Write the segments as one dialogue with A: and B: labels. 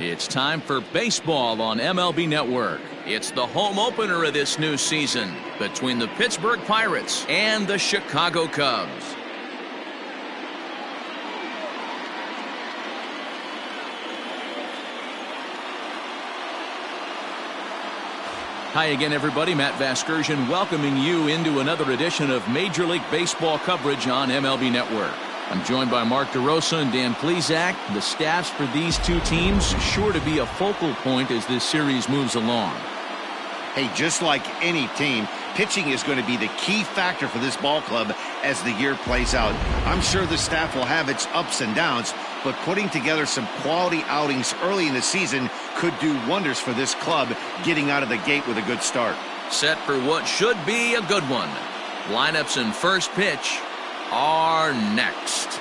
A: It's time for baseball on MLB Network. It's the home opener of this new season between the Pittsburgh Pirates and the Chicago Cubs. Hi again, everybody. Matt Vasgersian welcoming you into another edition of Major League Baseball coverage on MLB Network. I'm joined by Mark DeRosa and Dan Plesac. The staffs for these two teams sure to be a focal point as this series moves along.
B: Hey, just like any team, pitching is going to be the key factor for this ball club as the year plays out. I'm sure the staff will have its ups and downs, but putting together some quality outings early in the season could do wonders for this club getting out of the gate with a good start.
A: Set for what should be a good one. Lineups and first pitch are next.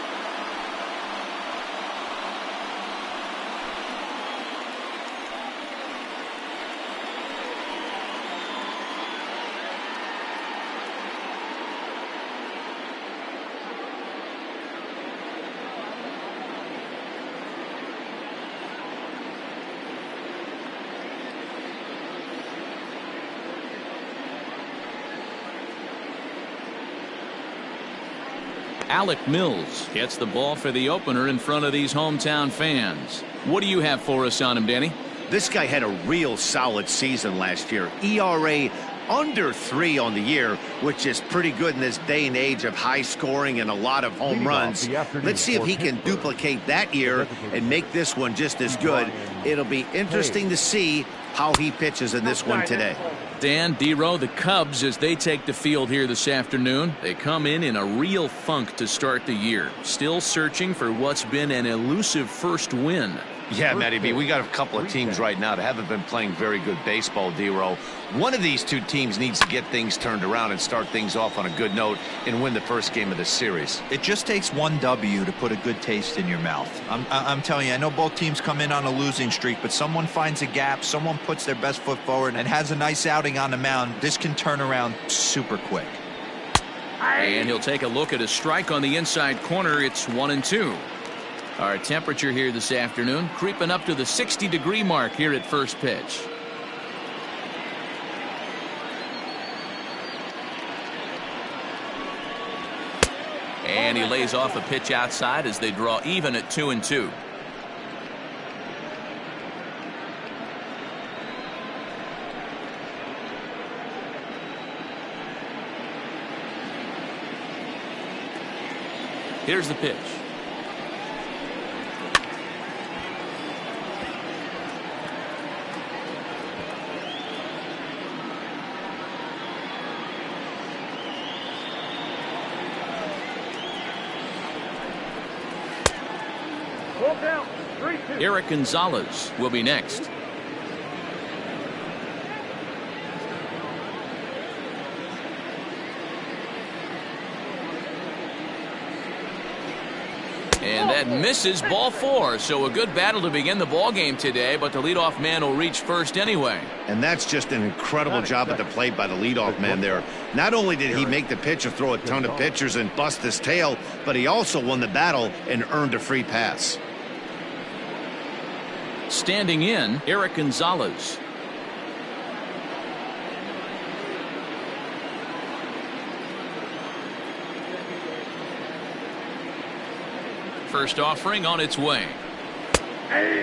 A: Alec Mills gets the ball for the opener in front of these hometown fans. What do you have for us on him, Danny?
B: This guy had a real solid season last year. ERA under 3 on the year, which is pretty good in this day and age of high scoring and a lot of home runs. Let's see if he can duplicate that year and make this one just as good. It'll be interesting to see how he pitches in this one today.
A: Dan, D-Row, the Cubs, as they take the field here this afternoon, they come in a real funk to start the year. Still searching for what's been an elusive first win.
B: Yeah, Matty B, we got a couple of teams right now that haven't been playing very good baseball, D-Row. One of these two teams needs to get things turned around and start things off on a good note and win the first game of the series.
C: It just takes one W to put a good taste in your mouth. I'm telling you, I know both teams come in on a losing streak, but someone finds a gap, someone puts their best foot forward and has a nice outing on the mound. This can turn around super quick.
A: And he'll take a look at a strike on the inside corner. It's 1-2. Our temperature here this afternoon creeping up to the 60-degree mark here at first pitch. And he lays off a pitch outside as they draw even at 2-2. Here's the pitch. Eric Gonzalez will be next. And that misses, ball 4. So a good battle to begin the ball game today, but the leadoff man will reach first anyway.
B: And that's just an incredible job at the plate by the leadoff man there. Not only did he make the pitch or throw a ton of pitchers and bust his tail, but he also won the battle and earned a free pass.
A: Standing in, Eric Gonzalez. First offering on its way.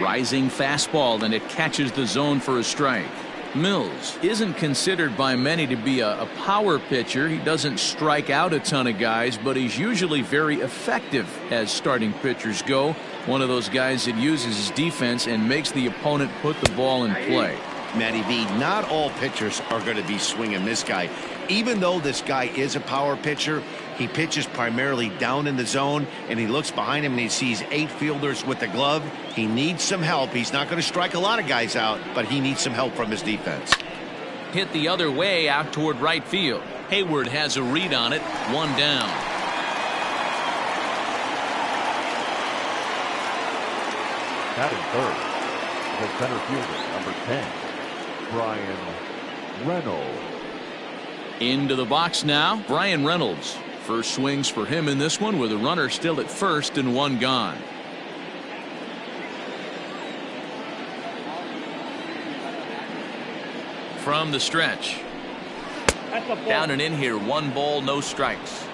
A: Rising fastball, and it catches the zone for a strike. Mills isn't considered by many to be a power pitcher. He doesn't strike out a ton of guys, but he's usually very effective as starting pitchers go. One of those guys that uses his defense and makes the opponent put the ball in play.
B: Matty V, not all pitchers are going to be swinging this guy. Even though this guy is a power pitcher, he pitches primarily down in the zone, and he looks behind him and he sees 8 fielders with the glove. He needs some help. He's not going to strike a lot of guys out, but he needs some help from his defense.
A: Hit the other way out toward right field. Hayward has a read on it. 1 down.
D: Batting third, the center fielder, number 10, Brian Reynolds.
A: Into the box now, Brian Reynolds. First swings for him in this one with a runner still at first and 1 gone. from the stretch. Down and in here, 1 ball, no strikes.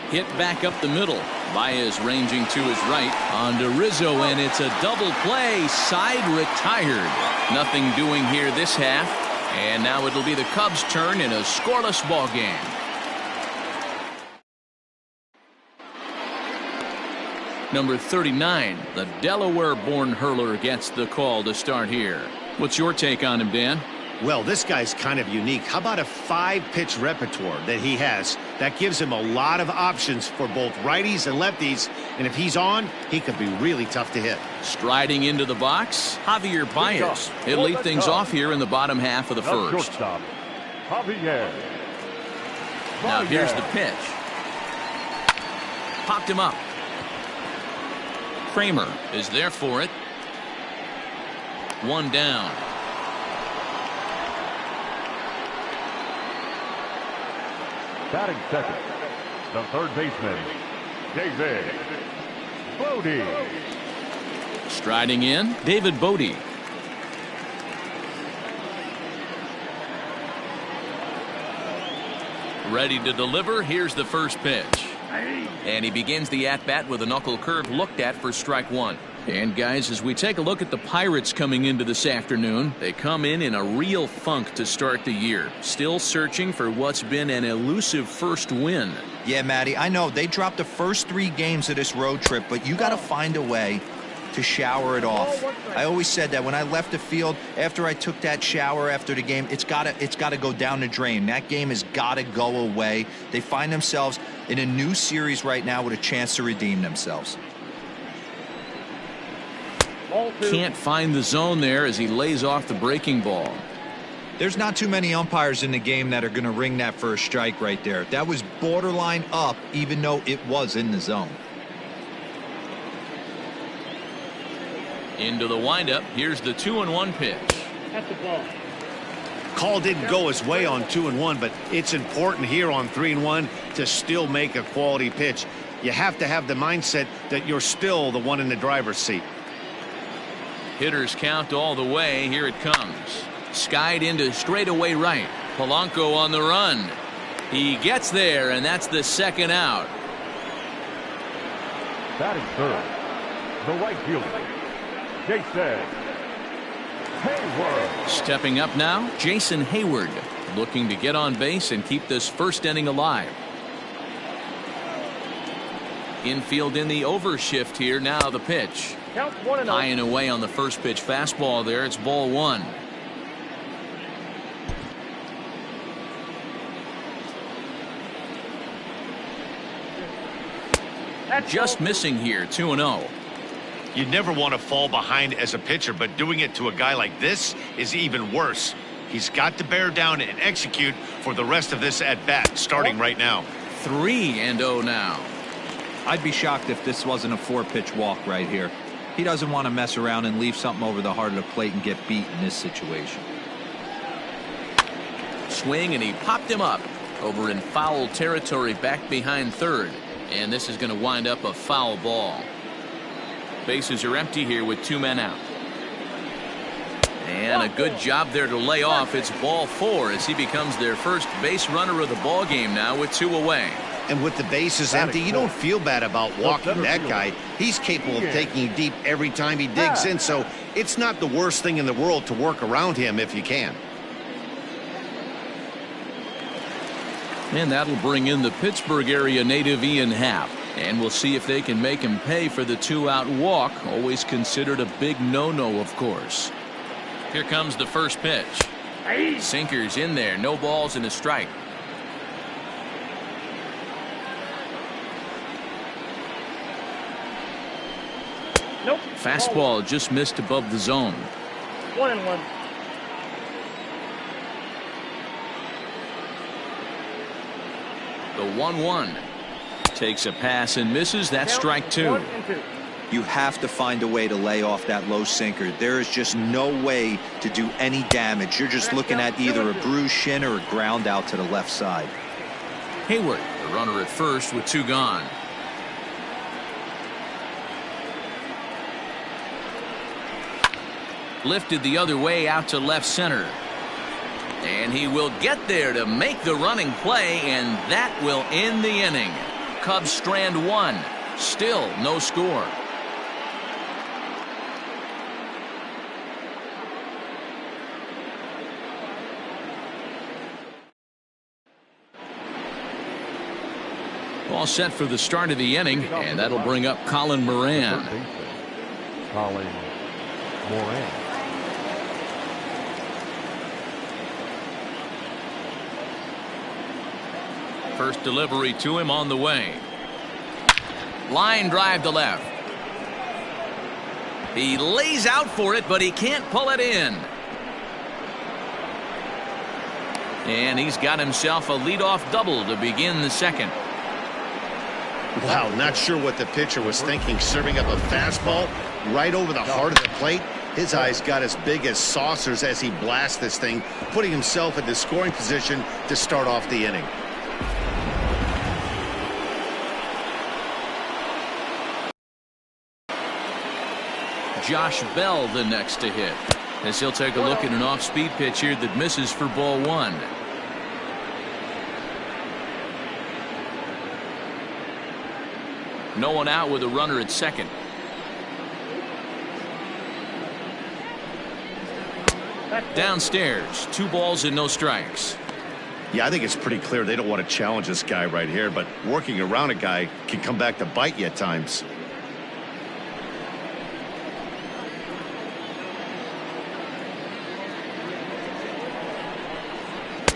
A: Hit back up the middle. Baez ranging to his right on to Rizzo, and it's a double play. Side retired. Nothing doing here this half, and now it'll be the Cubs' turn in a scoreless ball game. Number 39, the Delaware-born hurler, gets the call to start here. What's your take on him, Dan?
B: Well, this guy's kind of unique. How about a 5-pitch repertoire that he has? That gives him a lot of options for both righties and lefties. And if he's on, he could be really tough to hit.
A: Striding into the box, Javier Baez. He'll lead things off here in the bottom half of the first.
D: Javier.
A: Now here's the pitch. Popped him up. Kramer is there for it. 1 down.
D: Batting second, the third baseman, David Bodie.
A: Striding in, David Bodie. Ready to deliver. Here's the first pitch. And he begins the at-bat with a knuckle curve looked at for strike 1. And guys, as we take a look at the Pirates coming into this afternoon, they come in a real funk to start the year. Still searching for what's been an elusive first win.
C: Yeah, Matty, I know they dropped the first 3 games of this road trip, but you got to find a way to shower it off. I always said that when I left the field after I took that shower after the game, it's got to go down the drain. That game has got to go away. They find themselves in a new series right now with a chance to redeem themselves.
A: Can't find the zone there as he lays off the breaking ball.
C: There's not too many umpires in the game that are going to ring that first strike right there. That was borderline up, even though it was in the zone.
A: Into the windup. Here's the 2-1 pitch.
B: That's the ball. Call didn't go his way on 2-1, but it's important here on 3-1 to still make a quality pitch. You have to have the mindset that you're still the one in the driver's seat.
A: Hitters count all the way. Here it comes. Skied into straightaway right. Polanco on the run. He gets there, and that's the second out.
D: Batting third, the right fielder, Jason Hayward.
A: Stepping up now, Jason Hayward, looking to get on base and keep this first inning alive. Infield in the overshift here. Now the pitch. High and away on the first pitch fastball there. It's ball 1. Just missing here. 2-0.
B: You never want to fall behind as a pitcher, but doing it to a guy like this is even worse. He's got to bear down and execute for the rest of this at bat, starting right now.
A: 3-0 now.
C: I'd be shocked if this wasn't a 4-pitch walk right here. He doesn't want to mess around and leave something over the heart of the plate and get beat in this situation.
A: Swing, and he popped him up over in foul territory back behind third. And this is going to wind up a foul ball. Bases are empty here with 2 men out. And a good job there to lay off. It's ball 4 as he becomes their first base runner of the ball game now with 2 away.
B: And with the bases empty, you don't feel bad about walking that guy. He's capable of taking you deep every time he digs in, so it's not the worst thing in the world to work around him if you can.
A: And that'll bring in the Pittsburgh area native Ian Happ. And we'll see if they can make him pay for the 2-out walk. Always considered a big no-no, of course. Here comes the first pitch. Sinkers in there. No balls and a strike.
E: Nope.
A: Fastball just missed above the zone.
E: 1-1.
A: The 1-1 takes a pass and misses. That's strike 2.
C: You have to find a way to lay off that low sinker. There is just no way to do any damage. You're just looking at either a bruised shin or a ground out to the left side.
A: Hayward, the runner at first with 2 gone. Lifted the other way out to left center. And he will get there to make the running play, and that will end the inning. Cubs strand one. Still no score. All set for the start of the inning, and that'll bring up Colin Moran.
D: Colin Moran.
A: First delivery to him on the way. Line drive to left. He lays out for it, but he can't pull it in. And he's got himself a leadoff double to begin the second.
B: Wow, not sure what the pitcher was thinking, serving up a fastball right over the heart of the plate. His eyes got as big as saucers as he blasts this thing, putting himself in the scoring position to start off the inning.
A: Josh Bell the next to hit, as he'll take a look at an off-speed pitch here that misses for ball one. No one out with a runner at second. Downstairs, 2 balls and no strikes.
B: Yeah, I think it's pretty clear they don't want to challenge this guy right here, but working around a guy can come back to bite you at times.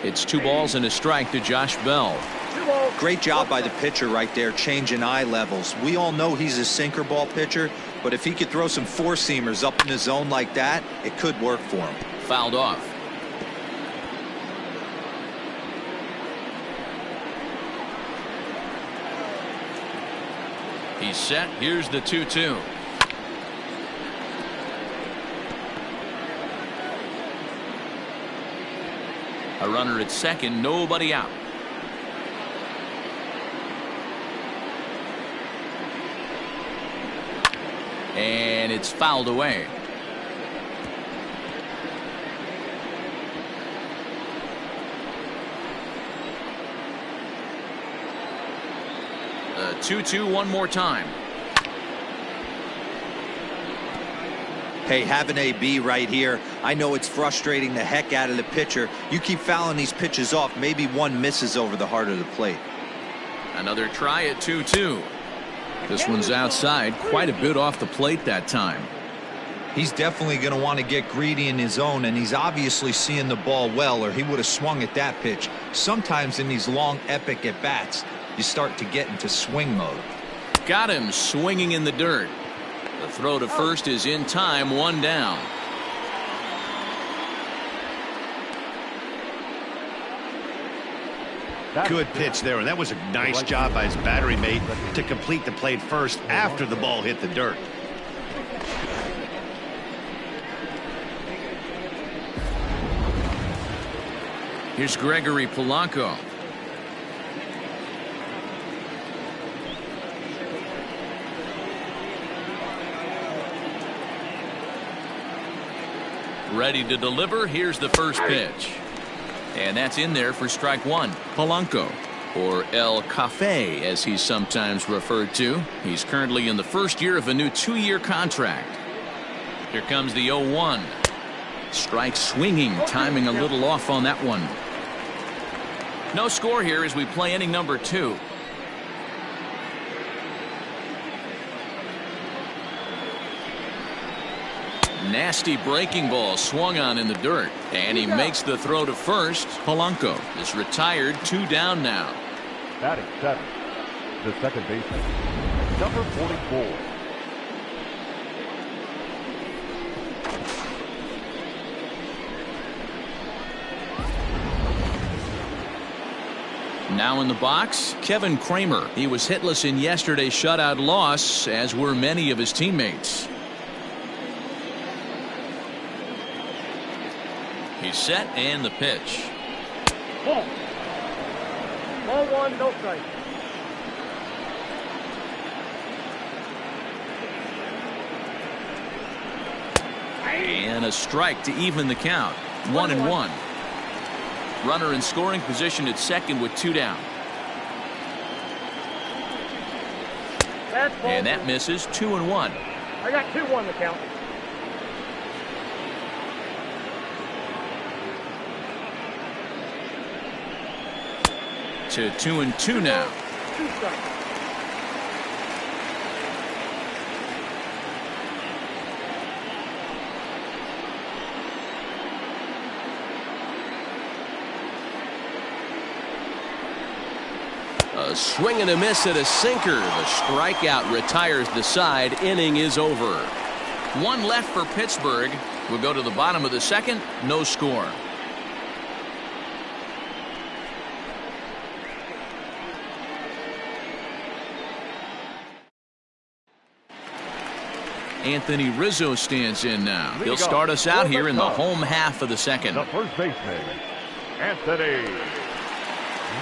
A: It's 2 balls and a strike to Josh Bell.
C: Great job by the pitcher right there, changing eye levels. We all know he's a sinker ball pitcher, but if he could throw some four-seamers up in the zone like that, it could work for him.
A: Fouled off. He's set. Here's the 2-2. A runner at second, nobody out. And it's fouled away. The 2-2 one more time.
C: Hey, have an AB right here. I know it's frustrating the heck out of the pitcher. You keep fouling these pitches off, maybe one misses over the heart of the plate.
A: Another try at 2-2. This one's outside, quite a bit off the plate that time.
C: He's definitely going to want to get greedy in his own, and he's obviously seeing the ball well, or he would have swung at that pitch. Sometimes in these long, epic at-bats, you start to get into swing mode.
A: Got him swinging in the dirt. The throw to first is in time, 1 down.
B: Good pitch there, and that was a nice job by his battery mate to complete the play first after the ball hit the dirt.
A: Here's Gregory Polanco. Ready to deliver. Here's the first pitch. And that's in there for strike 1. Polanco, or El Cafe as he's sometimes referred to. He's currently in the first year of a new 2-year contract. Here comes the 0-1. Strike swinging, timing a little off on that one. No score here as we play inning number 2. Nasty breaking ball swung on in the dirt, and he makes the throw to first. Polanco is retired, 2 down now.
D: Batting 7, the second baseman, number 44.
A: Now in the box, Kevin Kramer. He was hitless in yesterday's shutout loss, as were many of his teammates. He's set, and the pitch.
E: Ball 1, no strike.
A: And a strike to even the count. 1-1. Runner in scoring position at second with 2 down. And that misses. 2-1.
E: I got 2-1 the count.
A: To 2-2 now.
E: 2 strikes.
F: A swing and a miss at a sinker. The strikeout retires the side. Inning is over.
A: 1 left for Pittsburgh. We'll go to the bottom of the second. No score. Anthony Rizzo stands in now. He'll start us out here in the home half of the second.
D: The first baseman, Anthony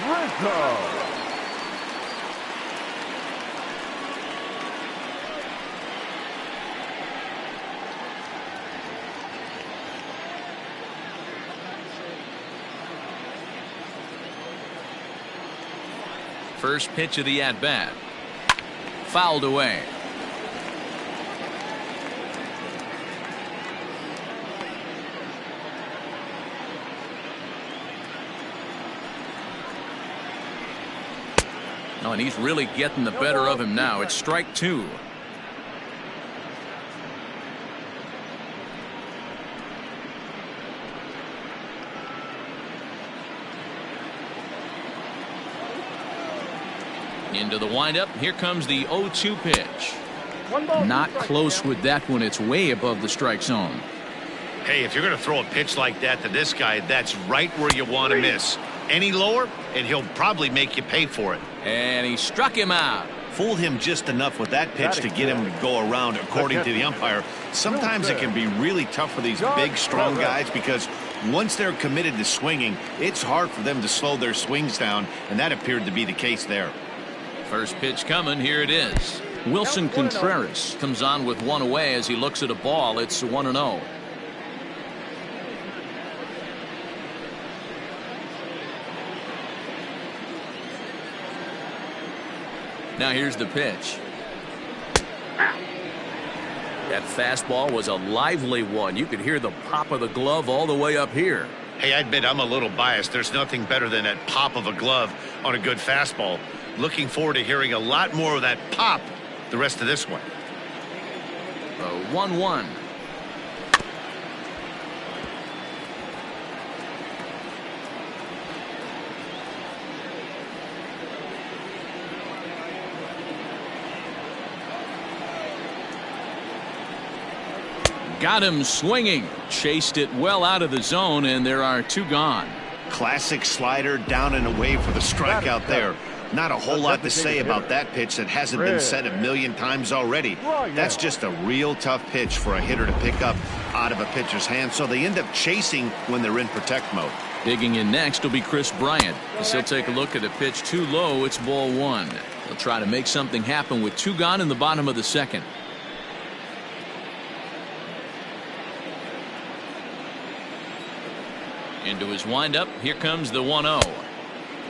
D: Rizzo.
A: First pitch of the at-bat. Fouled away. Oh, and he's really getting the better of him now. It's strike 2. Into the windup. Here comes the 0-2 pitch. Not close with that one. It's way above the strike zone.
B: Hey, if you're going to throw a pitch like that to this guy, that's right where you want to miss. Any lower, and he'll probably make you pay for it.
A: And he struck him out.
B: Fooled him just enough with that pitch to get him to go around, according to the umpire. Sometimes it can be really tough for these big, strong guys because once they're committed to swinging, it's hard for them to slow their swings down, and that appeared to be the case there.
A: First pitch coming. Here it is. Wilson Contreras comes on with 1 away as he looks at a ball. It's 1-0. Now here's the pitch. That fastball was a lively one. You could hear the pop of the glove all the way up here.
B: Hey, I admit I'm a little biased. There's nothing better than that pop of a glove on a good fastball. Looking forward to hearing a lot more of that pop the rest of this one.
A: 1-1. Got him swinging. Chased it well out of the zone, and there are 2 gone.
B: Classic slider down and away for the strikeout there. Not a whole lot to say about that pitch that hasn't been said a million times already. That's just a real tough pitch for a hitter to pick up out of a pitcher's hand, so they end up chasing when they're in protect mode.
A: Digging in next will be Chris Bryant. As he'll take a look at a pitch too low. It's ball 1. He'll try to make something happen with 2 gone in the bottom of the second. Into his windup. Here comes the 1-0.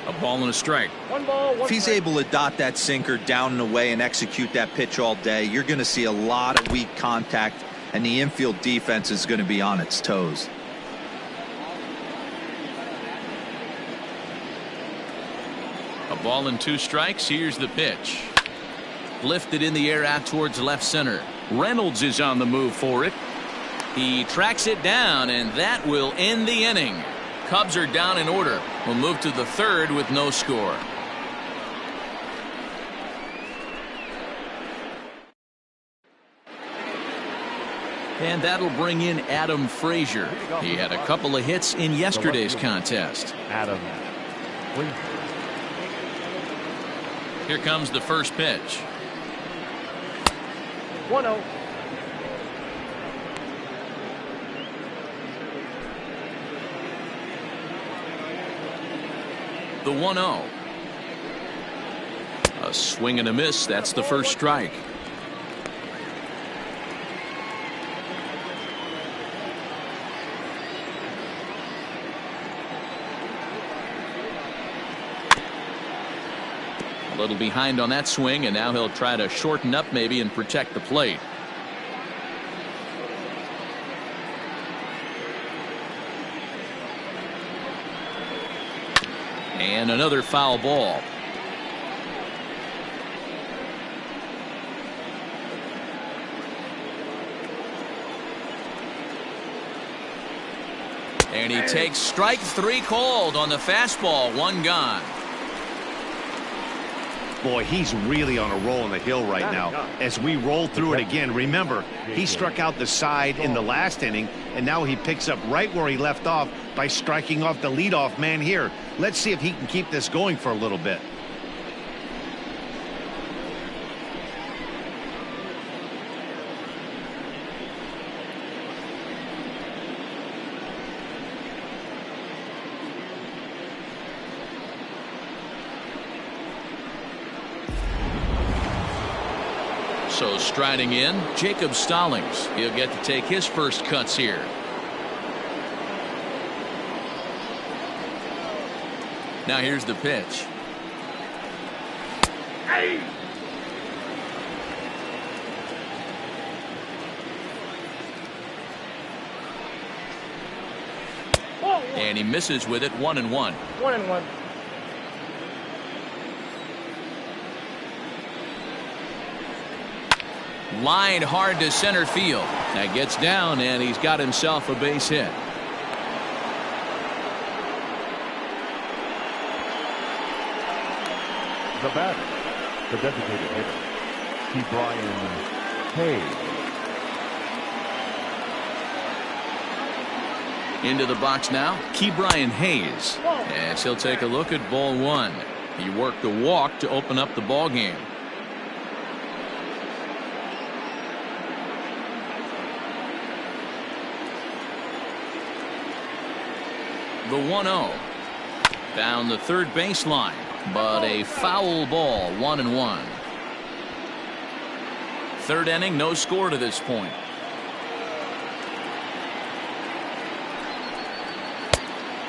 A: A ball and a strike.
E: 1 ball, 1
C: If he's
E: strike.
C: able to dot that sinker down and away and execute that pitch all day, you're going to see a lot of weak contact, and the infield defense is going to be on its toes.
A: A ball and 2 strikes. Here's the pitch. Lifted in the air out towards left center. Reynolds is on the move for it. He tracks it down, and that will end the inning. Cubs are down in order. We'll move to the 3rd with no score. And that'll bring in Adam Frazier. He had a couple of hits in yesterday's contest.
D: Adam Frazier.
A: Here comes the first pitch.
E: 1-0.
A: The 1-0. A swing and a miss. That's the first strike. A little behind on that swing, and now he'll try to shorten up maybe and protect the plate. And another foul ball. And he takes strike 3 called on the fastball. 1 gone.
B: Boy, he's really on a roll on the hill right now. As we roll through it again, remember, he struck out the side in the last inning, and now he picks up right where he left off by striking off the leadoff man here. Let's see if he can keep this going for a little bit.
A: So striding in, Jacob Stallings. He'll get to take his first cuts here. Now here's the pitch.
E: Hey!
A: And he misses with it. 1-1.
E: 1-1.
A: Line hard to center field. That gets down, and he's got himself a base hit.
D: The batter, the designated hitter, Ke'Bryan Hayes.
A: Into the box now, Ke'Bryan Hayes. As he'll take a look at ball 1. He worked a walk to open up the ball game. The 1-0 down the third baseline, but a foul ball. 1-1. Third inning, no score to this point.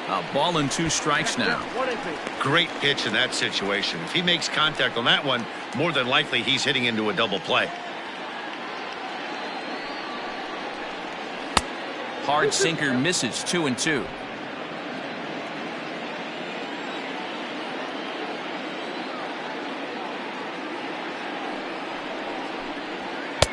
A: A ball and 2 strikes now.
B: Great pitch in that situation. If he makes contact on that one, more than likely he's hitting into a double play.
A: Hard sinker misses. 2-2.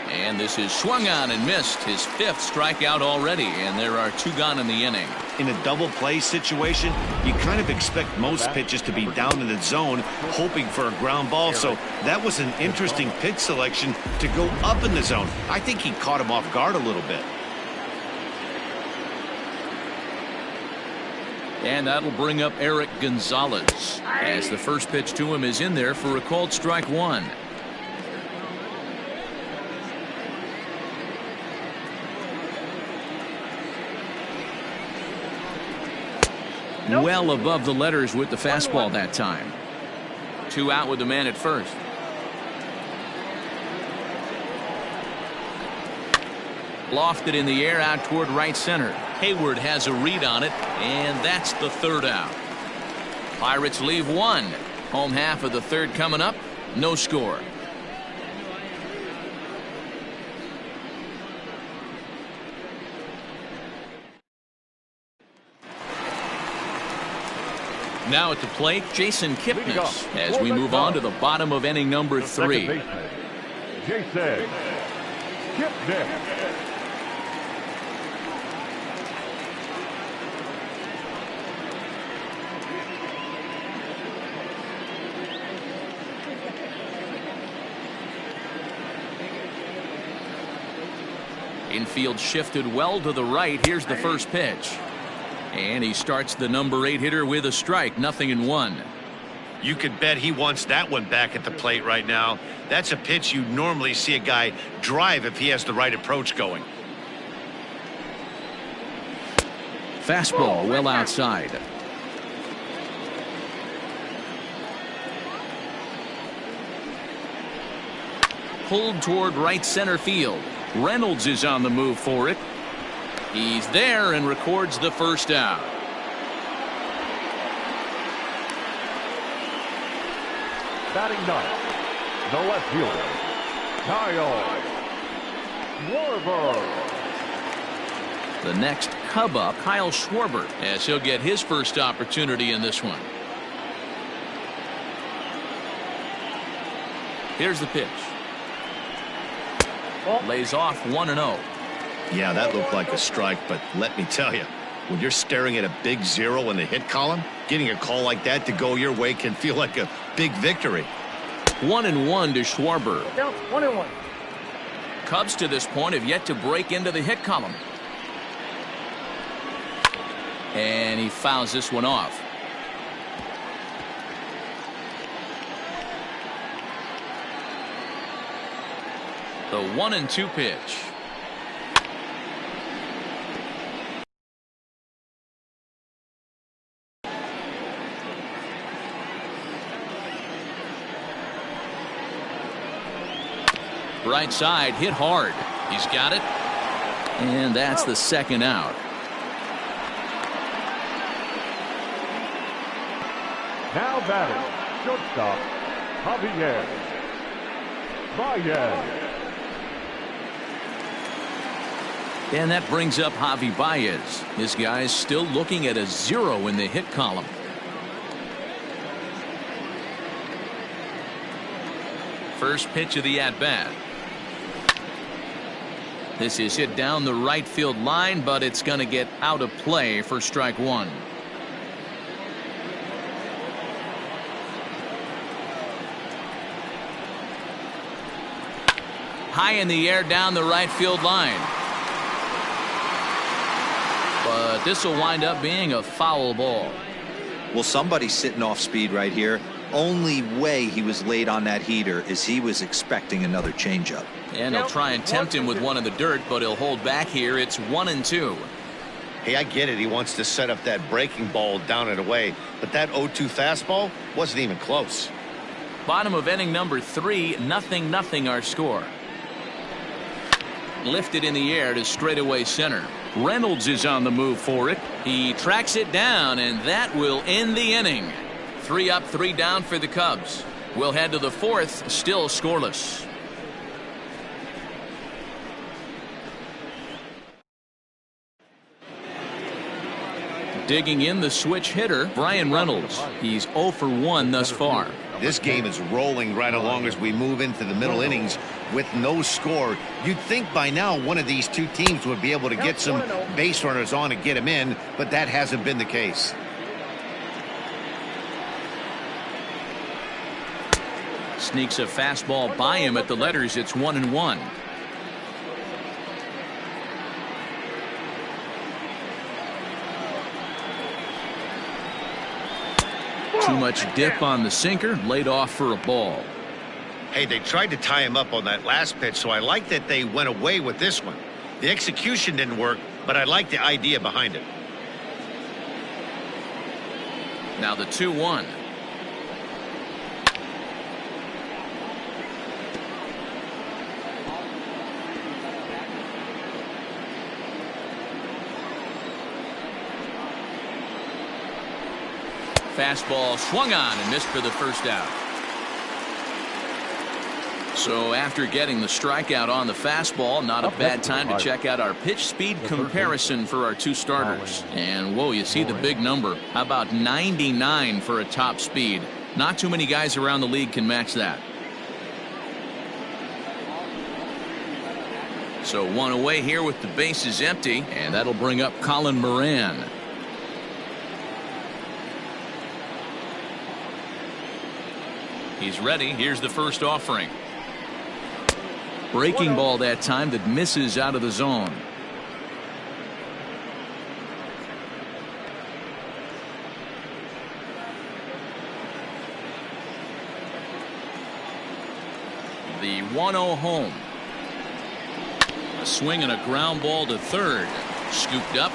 A: And this is swung on and missed. His 5th strikeout already, and there are 2 gone in the inning.
B: In a double play situation, you kind of expect most pitches to be down in the zone, hoping for a ground ball. So that was an interesting pitch selection to go up in the zone. I think he caught him off guard a little bit.
A: And that'll bring up Eric Gonzalez, as the first pitch to him is in there for a called strike 1. Well above the letters with the fastball that time. 2 out with the man at first. Lofted in the air out toward right center. Hayward has a read on it, and that's the 3rd out. Pirates leave 1. Home half of the 3rd coming up. No score. Now at the plate, Jason Kipnis, as we move on to the bottom of inning number 3.
D: Jason Kipnis.
A: Infield shifted well to the right. Here's the first pitch. And he starts the number 8 hitter with a strike. 0-1.
B: You could bet he wants that one back at the plate right now. That's a pitch you normally see a guy drive if he has the right approach going.
A: Fastball well outside. Pulled toward right center field. Reynolds is on the move for it. He's there and records the first out.
D: Batting ninth, the left fielder, Kyle Schwarber.
A: The next Cub up, Kyle Schwarber, as he'll get his first opportunity in this one. Here's the pitch. Lays off 1-0.
B: Yeah, that looked like a strike, but let me tell you, when you're staring at a big 0 in the hit column, getting a call like that to go your way can feel like a big victory.
A: 1-1 to Schwarber.
E: 1-1.
A: Cubs to this point have yet to break into the hit column. And he fouls this one off. The 1-2 pitch. Right side, hit hard. He's got it. And that's the second out.
D: Now batting, shortstop, Javier Baez.
A: And that brings up Javi Baez. This guy's still looking at a 0 in the hit column. First pitch of the at-bat. This is hit down the right field line, but it's going to get out of play for strike one. High in the air down the right field line. But this will wind up being a foul ball.
C: Well, somebody's sitting off speed right here. Only way he was late on that heater is he was expecting another changeup.
A: And he'll try and tempt him with one in the dirt, but he'll hold back here. It's 1-2.
B: Hey, I get it. He wants to set up that breaking ball down and away, but that 0-2 fastball wasn't even close.
A: Bottom of inning number 3, 0-0 our score. Lifted in the air to straightaway center. Reynolds is on the move for it. He tracks it down, and that will end the inning. 3 up, 3 down for the Cubs. We'll head to the 4th, still scoreless. Digging in the switch hitter, Brian Reynolds. He's 0 for 1 thus far.
B: This game is rolling right along as we move into the middle innings with no score. You'd think by now one of these two teams would be able to get some base runners on and get them in, but that hasn't been the case.
A: Sneaks a fastball by him at the letters. It's 1-1. Too much dip on the sinker, laid off for a ball.
B: Hey, they tried to tie him up on that last pitch, so I like that they went away with this one. The execution didn't work, but I like the idea behind it.
A: Now the 2-1. Fastball swung on and missed for the first out. So after getting the strikeout on the fastball, not a bad time to check out our pitch speed comparison for our two starters. And whoa, you see the big number. How about 99 for a top speed? Not too many guys around the league can match that. So one away here with the bases empty, and that'll bring up Colin Moran. He's ready. Here's the first offering. Breaking ball that time that misses out of the zone. The 1-0 home. A swing and a ground ball to third. Scooped up.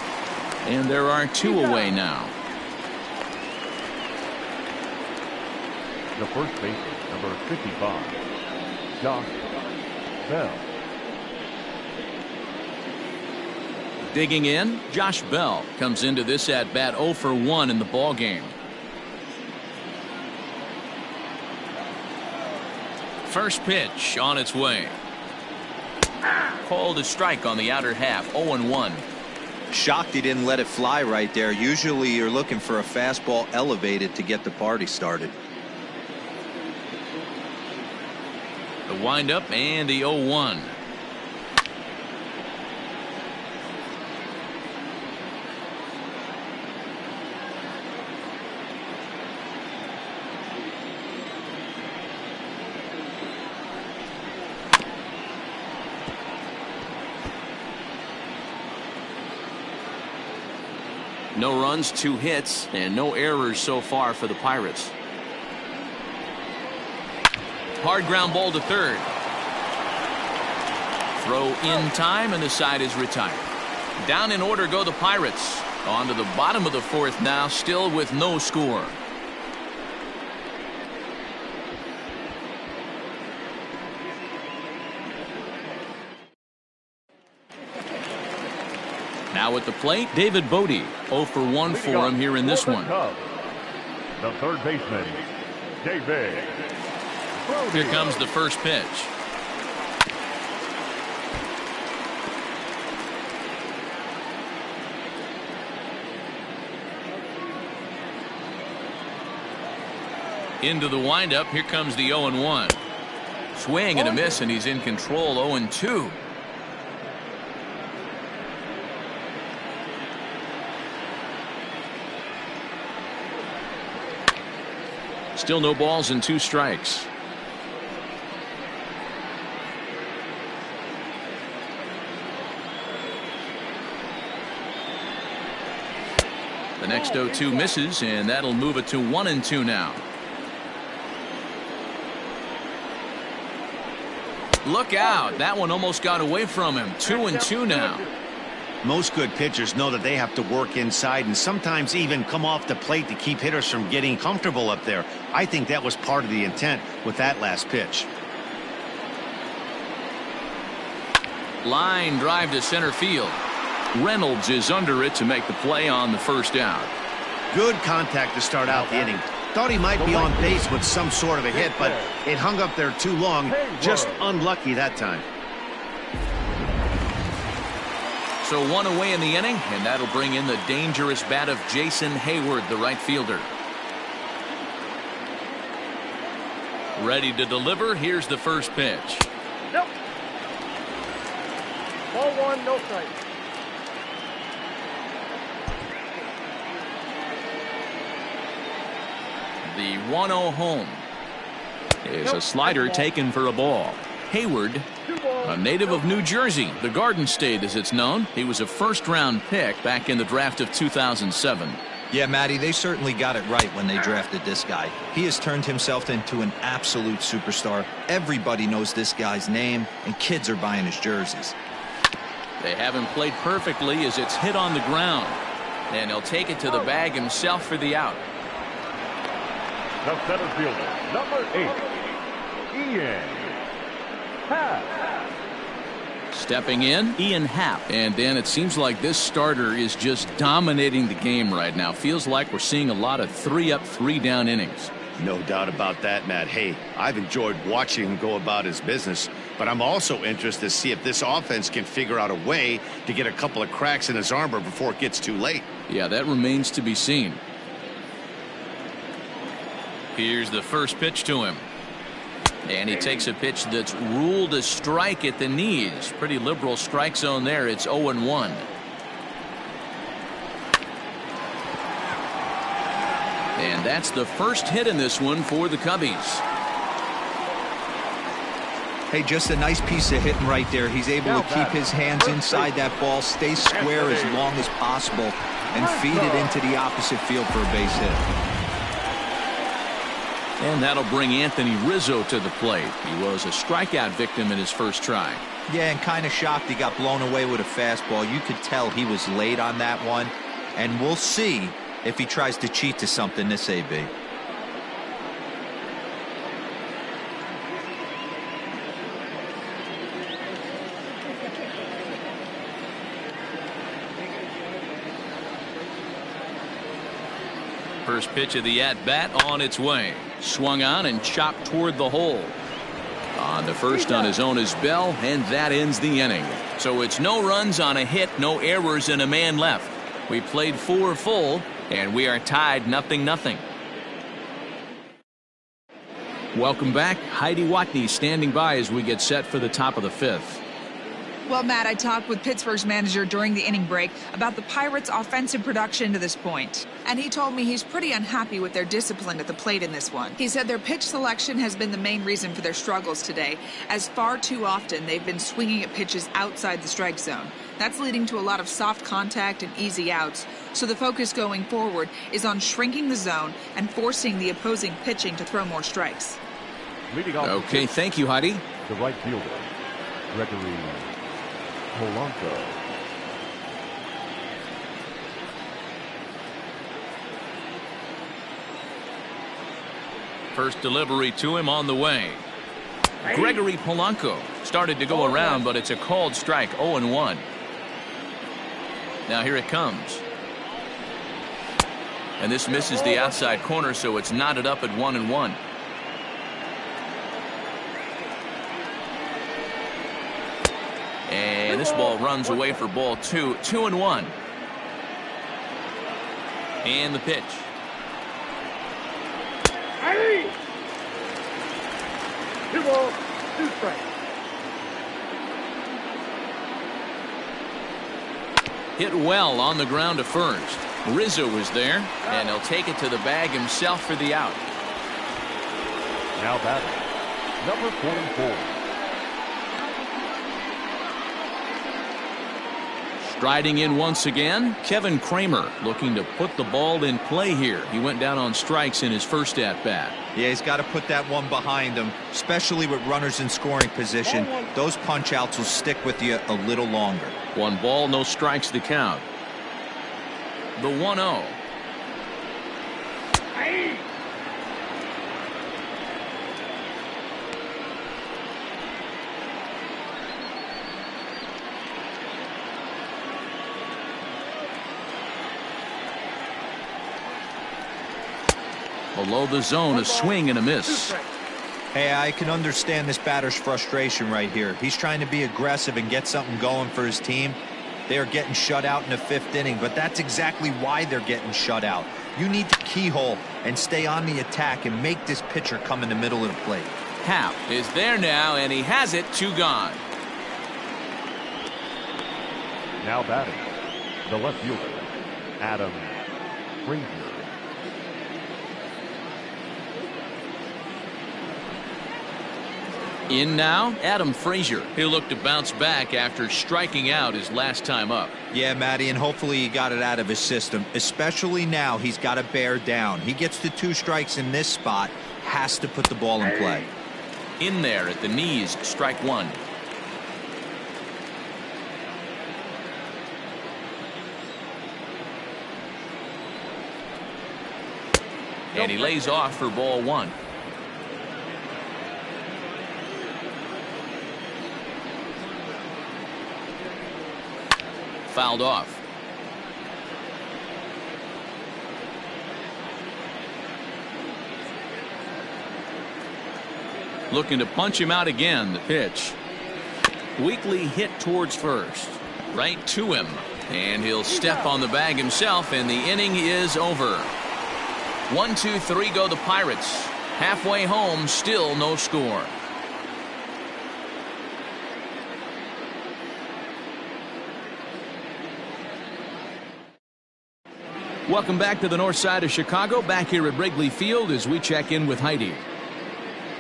A: And there are two away now.
D: The first baseman, number 55, Josh Bell.
A: Digging in, Josh Bell comes into this at bat 0 for 1 in the ball game. First pitch on its way. Called a strike on the outer half. 0-1.
C: Shocked he didn't let it fly right there. Usually you're looking for a fastball elevated to get the party started.
A: The windup and the 0-1. No runs, 2 hits, and no errors so far for the Pirates. Hard ground ball to third. Throw in time, and the side is retired. Down in order go the Pirates. On to the bottom of the 4th now, still with no score. Now at the plate, David Bodie. 0 for 1 for him here in this one.
D: The third baseman, David.
A: Here comes the first pitch. Into the windup. Here comes the 0-1. Swing and a miss, and he's in control. 0-2. Still no balls and 2 strikes. The next 0-2 misses, and that'll move it to 1-2 now. Look out. That one almost got away from him. 2-2 now.
B: Most good pitchers know that they have to work inside and sometimes even come off the plate to keep hitters from getting comfortable up there. I think that was part of the intent with that last pitch.
A: Line drive to center field. Reynolds is under it to make the play on the first out.
B: Good contact to start out the inning. Thought he might be on base with some sort of a hit, but it hung up there too long. Just unlucky that time.
A: So 1 away in the inning, and that'll bring in the dangerous bat of Jason Hayward, the right fielder. Ready to deliver. Here's the first pitch.
E: Nope. Ball 1, no strike.
A: The 1-0 home is a slider taken for a ball. Hayward, a native of New Jersey, the Garden State as it's known. He was a first-round pick back in the draft of 2007.
C: Yeah, Matty, they certainly got it right when they drafted this guy. He has turned himself into an absolute superstar. Everybody knows this guy's name, and kids are buying his jerseys.
A: They have him played perfectly as it's hit on the ground. And he'll take it to the bag himself for the out.
D: The center fielder, number 8, Ian Happ.
A: Stepping in, Ian Happ. And Dan, it seems like this starter is just dominating the game right now. Feels like we're seeing a lot of 3-up, 3-down innings.
B: No doubt about that, Matt. Hey, I've enjoyed watching him go about his business, but I'm also interested to see if this offense can figure out a way to get a couple of cracks in his armor before it gets too late.
A: Yeah, that remains to be seen. Here's the first pitch to him. And he takes a pitch that's ruled a strike at the knees. Pretty liberal strike zone there. It's 0-1. And that's the first hit in this one for the Cubbies.
C: Hey, just a nice piece of hitting right there. He's able to keep his hands inside that ball, stay square as long as possible, and feed it into the opposite field for a base hit.
A: And that'll bring Anthony Rizzo to the plate. He was a strikeout victim in his first try.
C: Yeah, and kind of shocked he got blown away with a fastball. You could tell he was late on that one. And we'll see if he tries to cheat to something this AB.
A: First pitch of the at-bat on its way. Swung on and chopped toward the hole. On the first on his own is Bell, and that ends the inning. So it's no runs on a hit, no errors, and a man left. We played 4 full, and we are tied 0-0. Welcome back. Heidi Watney standing by as we get set for the top of the 5th.
G: Well, Matt, I talked with Pittsburgh's manager during the inning break about the Pirates' offensive production to this point. And he told me he's pretty unhappy with their discipline at the plate in this one. He said their pitch selection has been the main reason for their struggles today, as far too often they've been swinging at pitches outside the strike zone. That's leading to a lot of soft contact and easy outs. So the focus going forward is on shrinking the zone and forcing the opposing pitching to throw more strikes.
A: Okay, thank you, Heidi.
D: The right fielder, Wrigley Field.
A: First delivery to him on the way. Gregory Polanco started to go around, but it's a called strike. 0-1. Now here it comes. And this misses the outside corner, so it's knotted up at 1-1. And this ball runs away for ball 2. 2-1. And the pitch.
E: Hey! 2 balls, 2 strikes.
A: Hit well on the ground to first. Rizzo was there, and he'll take it to the bag himself for the out.
D: Now batting, number 44.
A: Striding in once again, Kevin Kramer looking to put the ball in play here. He went down on strikes in his first at-bat.
C: Yeah, he's got to put that one behind him, especially with runners in scoring position. Those punch-outs will stick with you a little longer.
A: 1 ball, no strikes to count. The 1-0.
E: Hey!
A: Below the zone, a swing and a miss.
C: Hey, I can understand this batter's frustration right here. He's trying to be aggressive and get something going for his team. They are getting shut out in the 5th inning, but that's exactly why they're getting shut out. You need to keyhole and stay on the attack and make this pitcher come in the middle of the plate.
A: Happ is there now, and he has it. 2 gone.
D: Now batting, the left fielder, Adam Frazier.
A: In now, Adam Frazier. He'll look to bounce back after striking out his last time up.
C: Yeah, Matty, and hopefully he got it out of his system. Especially now, he's got to bear down. He gets to 2 strikes in this spot, has to put the ball in play.
A: In there at the knees, strike 1. And he lays off for ball 1. Fouled off. Looking to punch him out again. The pitch. Weakly hit towards first. Right to him. And he'll step on the bag himself, and the inning is over. 1, 2, 3 go the Pirates. Halfway home, still no score. Welcome back to the north side of Chicago, back here at Wrigley Field as we check in with Heidi.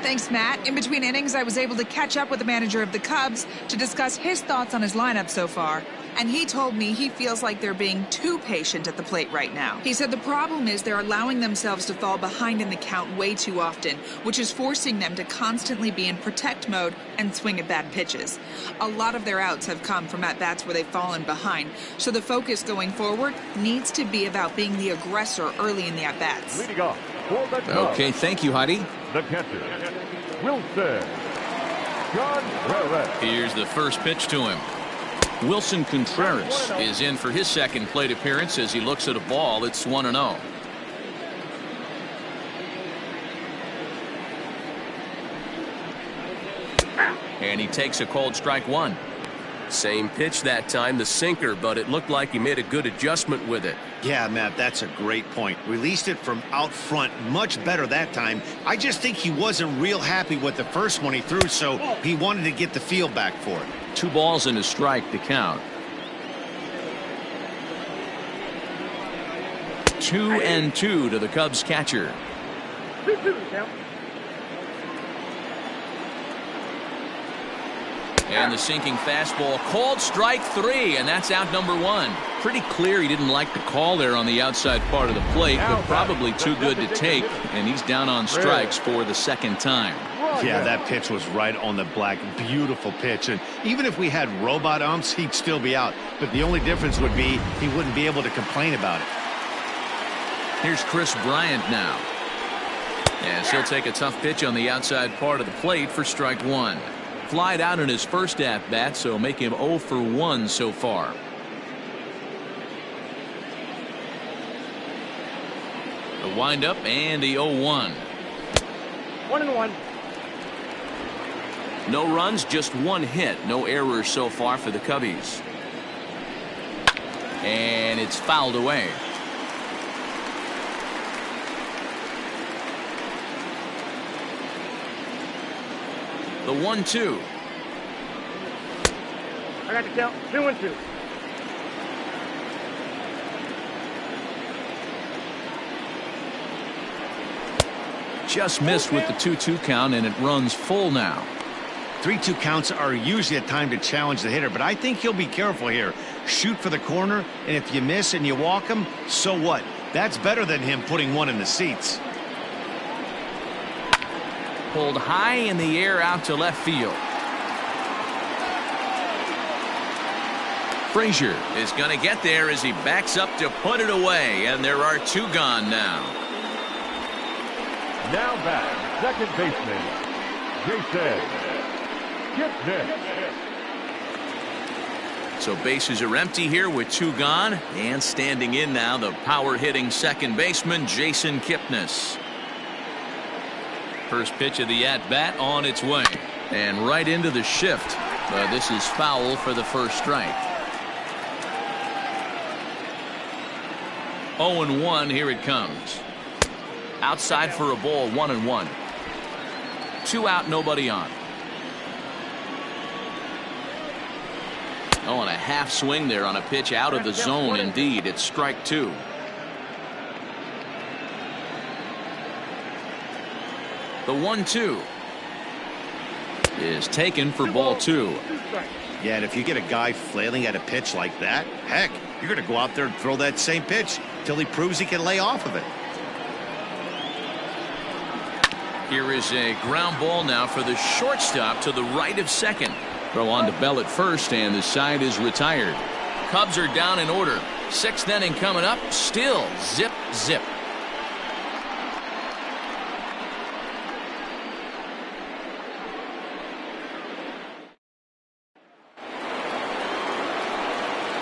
G: Thanks, Matt. In between innings, I was able to catch up with the manager of the Cubs to discuss his thoughts on his lineup so far. And he told me he feels like they're being too patient at the plate right now. He said the problem is they're allowing themselves to fall behind in the count way too often, which is forcing them to constantly be in protect mode and swing at bad pitches. A lot of their outs have come from at-bats where they've fallen behind, so the focus going forward needs to be about being the aggressor early in the at-bats.
D: Leading off for the Cubs,
A: Okay, thank you, Heidi.
D: the catcher, Wilson Contreras.
A: Here's the first pitch to him. Wilson Contreras is in for his second plate appearance as he looks at a ball. It's 1-0. And he takes a called strike one.
F: Same pitch that time, the sinker, but it looked like he made a good adjustment with it.
B: Yeah, Matt, that's a great point. Released it from out front much better that time. I just think he wasn't real happy with the first one he threw, so he wanted to get the feel back for it.
A: 2 balls and a strike to count. 2-2 to the Cubs catcher.
E: 2-2 count.
A: And the sinking fastball, called strike 3, and that's out number 1. Pretty clear he didn't like the call there on the outside part of the plate, but probably too good to take, and he's down on strikes for the second time.
B: Yeah, that pitch was right on the black. Beautiful pitch. And even if we had robot umps, he'd still be out. But the only difference would be he wouldn't be able to complain about it.
A: Here's Chris Bryant now. As he'll take a tough pitch on the outside part of the plate for strike 1. Flied out in his first at-bat, so make him 0 for 1 so far. The windup and the 0-1.
E: 1-1.
A: No runs, just 1 hit. No errors so far for the Cubbies. And it's fouled away. The 1-2.
E: I got the count. 2-2.
A: Just missed with the 2-2 count, and it runs full now.
B: 3-2 counts are usually a time to challenge the hitter, but I think he'll be careful here. Shoot for the corner, and if you miss and you walk him, so what? That's better than him putting one in the seats.
A: Pulled high in the air out to left field. Frazier is going to get there as he backs up to put it away, and there are 2 gone now.
D: Now back, second baseman, Jason Kipnis.
A: So bases are empty here with 2 gone, and standing in now the power-hitting second baseman Jason Kipnis. First pitch of the at-bat on its way, and right into the shift. But this is foul for the first strike. 0-1, here it comes. Outside for a ball, 1-1. 2 out, nobody on. Oh, and a half swing there on a pitch out of the zone. Indeed, it's strike 2. The 1-2 is taken for ball 2.
B: Yeah, and if you get a guy flailing at a pitch like that, heck, you're going to go out there and throw that same pitch till he proves he can lay off of it.
A: Here is a ground ball now for the shortstop to the right of second. Throw on to Bell at first, and the side is retired. Cubs are down in order. 6th inning coming up. Still zip, zip.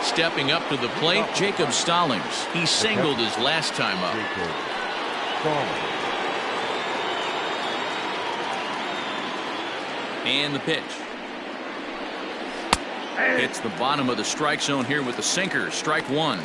A: Stepping up to the plate, Jacob Stallings. He singled his last time up. And the pitch. Hits the bottom of the strike zone here with the sinker. Strike 1.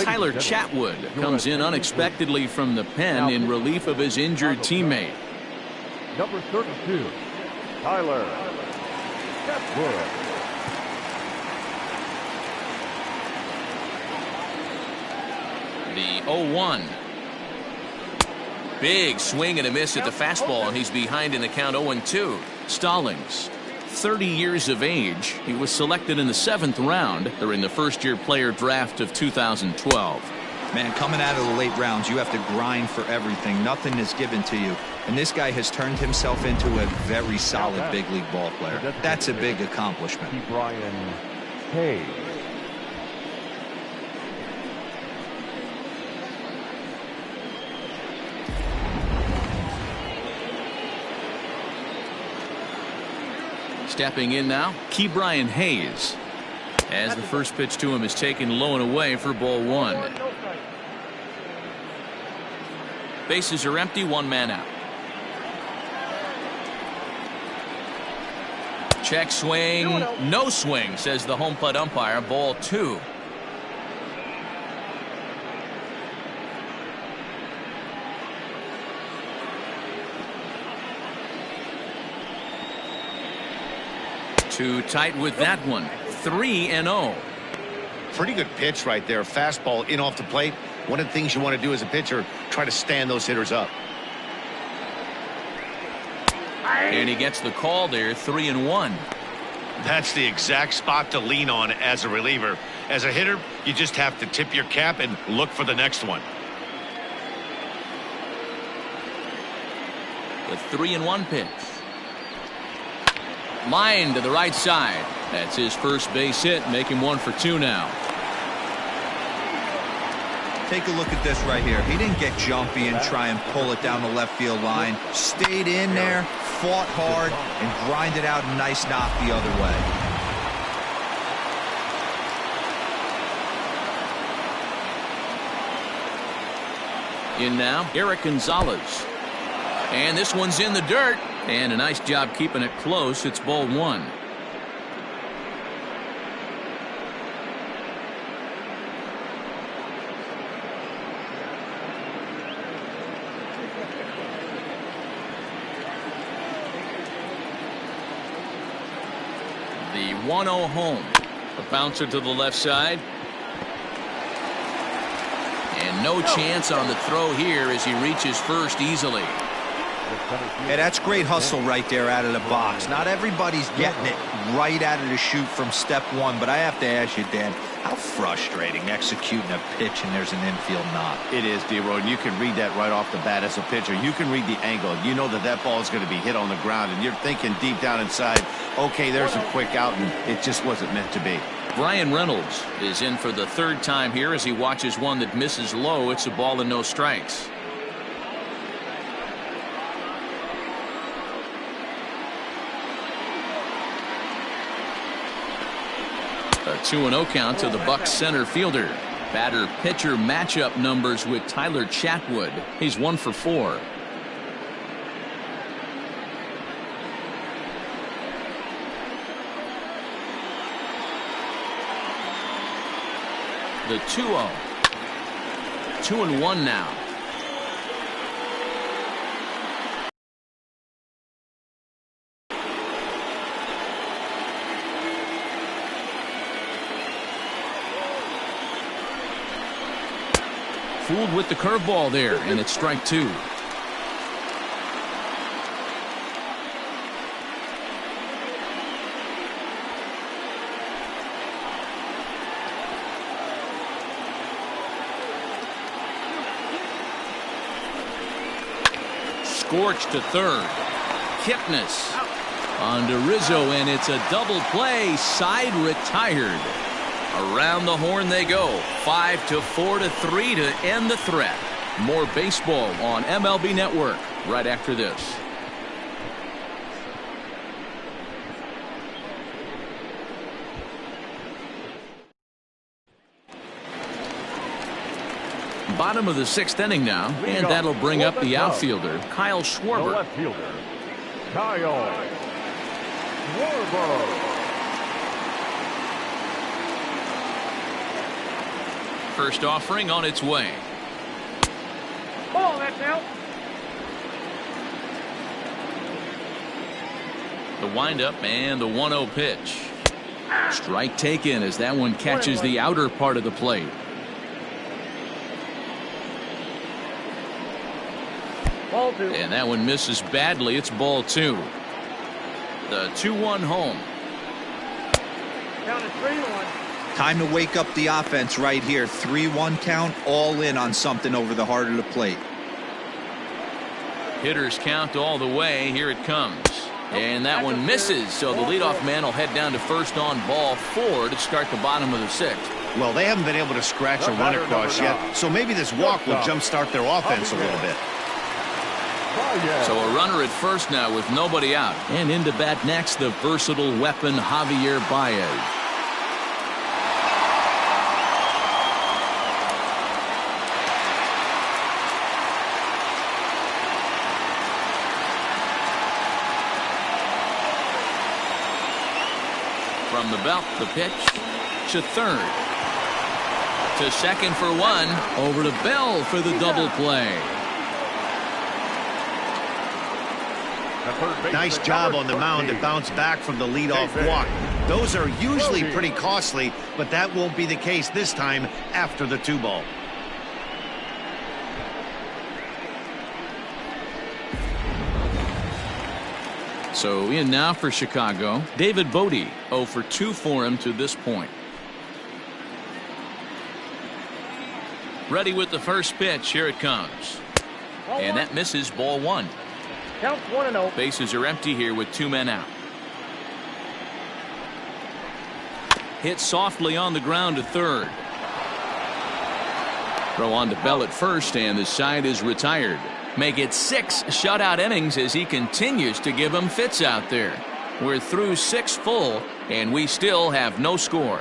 A: Tyler Chatwood comes in unexpectedly from the pen in relief of his injured teammate.
D: Number 32, Tyler Chatwood.
A: The 0-1. Big swing and a miss at the fastball, and he's behind in the count 0-2. Stallings, 30 years of age. He was selected in the 7th round during the first-year player draft of 2012.
C: Man, coming out of the late rounds, you have to grind for everything. Nothing is given to you. And this guy has turned himself into a very solid big league ball player. That's a big accomplishment.
D: Brian Hayes.
A: Stepping in now, Brian Hayes. As the first pitch to him is taken low and away for ball one. Bases are empty, one man out. Check swing, no swing, says the home plate umpire. Ball two. Too tight with that one. 3-0.
B: Pretty good pitch right there. Fastball in off the plate. One of the things you want to do as a pitcher, try to stand those hitters up.
A: And he gets the call there. 3-1.
B: That's the exact spot to lean on as a reliever. As a hitter, you just have to tip your cap and look for the next one.
A: The 3-1 pitch. Line to the right side. That's his first base hit. Make him 1 for 2 now.
C: Take a look at this right here. He didn't get jumpy and try and pull it down the left field line. Stayed in there, fought hard, and grinded out a nice knock the other way.
A: In now, Eric Gonzalez. And this one's in the dirt. And a nice job keeping it close. It's ball one. The 1-0 home. A bouncer to the left side. And no chance on the throw here as he reaches first easily.
C: Yeah, that's great hustle right there out of the box. Not everybody's getting it right out of the chute from step one, but I have to ask you, Dan, how frustrating executing a pitch and there's an infield knock.
B: It is, D-Roy, and you can read that right off the bat as a pitcher. You can read the angle. You know that that ball is going to be hit on the ground, and you're thinking deep down inside, okay, there's a quick out, and it just wasn't meant to be.
A: Brian Reynolds is in for the third time here as he watches one that misses low. It's a ball and no strikes. A 2-0 count to the Bucs center fielder. Batter-pitcher matchup numbers with Tyler Chatwood. He's 1 for 4. The 2-0. 2-1 now. Fooled with the curveball there, and it's strike 2. Scorched to third. Kipnis on to Rizzo, and it's a double play. Side retired. Around the horn they go. 5-4-3 to end the threat. More baseball on MLB Network right after this. Bottom of the 6th inning now, and that'll bring up the outfielder, Kyle Schwarber.
D: The left fielder, Kyle Schwarber.
A: First offering on its way.
E: Ball, that's out.
A: The windup and the 1-0 pitch. Strike taken as that one catches the outer part of the plate.
E: Ball 2.
A: And that one misses badly. It's ball 2. The 2-1 home.
E: Count is 3-1.
C: Time to wake up the offense right here. 3-1 count, all in on something over the heart of the plate.
A: Hitters count all the way. Here it comes. And that one misses, so the leadoff man will head down to first on ball 4 to start the bottom of the 6th.
B: Well, they haven't been able to scratch a run across yet, so maybe this walk will jumpstart their offense a little bit.
A: So a runner at first now with nobody out. And into bat next, the versatile weapon Javier Baez. From the belt, the pitch to third. To second for 1. Over to Bell for the double play.
B: Nice job on the mound to bounce back from the leadoff walk. Those are usually pretty costly, but that won't be the case this time after the 2-ball.
A: So in now for Chicago, David Bodie, 0 for 2 for him to this point. Ready with the first pitch. Here it comes. And that misses, ball 1.
E: Count 1-0.
A: Bases are empty here with 2 men out. Hit softly on the ground to third. Throw on to Bell at first, and the side is retired. Make it 6 shutout innings as he continues to give them fits out there. We're through 6 full, and we still have no score.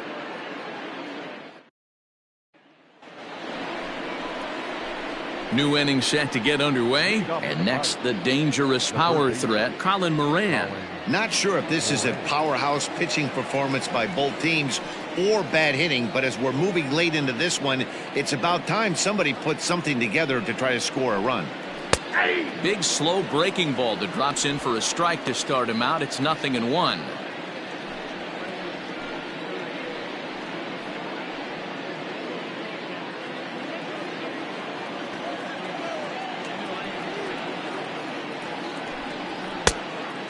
A: New inning set to get underway, and next the dangerous power threat, Colin Moran.
B: Not sure if this is a powerhouse pitching performance by both teams or bad hitting, but as we're moving late into this one, it's about time somebody puts something together to try to score a run.
A: Big slow breaking ball that drops in for a strike to start him out. It's 0-1.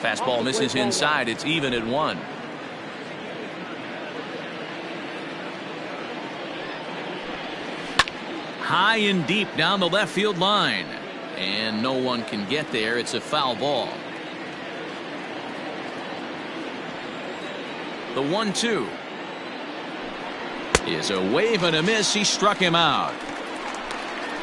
A: Fastball misses inside. It's even at 1. High and deep down the left field line. And no one can get there. It's a foul ball. The 1-2 is a wave and a miss. He struck him out.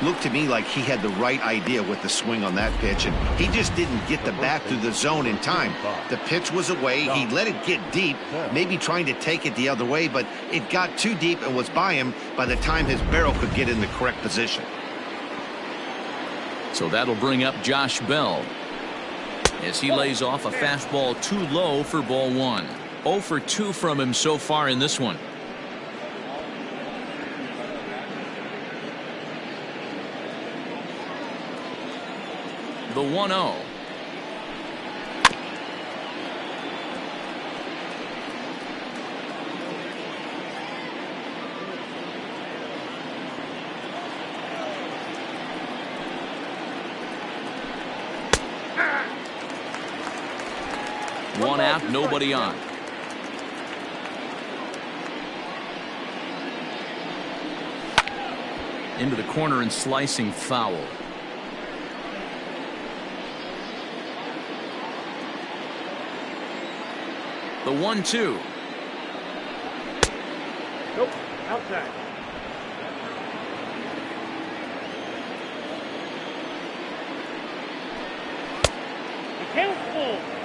B: Looked to me like he had the right idea with the swing on that pitch, and he just didn't get the bat through the zone in time. The pitch was away. He let it get deep, maybe trying to take it the other way, but it got too deep and was by him by the time his barrel could get in the correct position.
A: So that'll bring up Josh Bell as he lays off a fastball too low for ball 1. 0 for 2 from him so far in this one. The 1-0. One out, nobody on. Into the corner and slicing foul. The 1-2.
E: Nope, outside.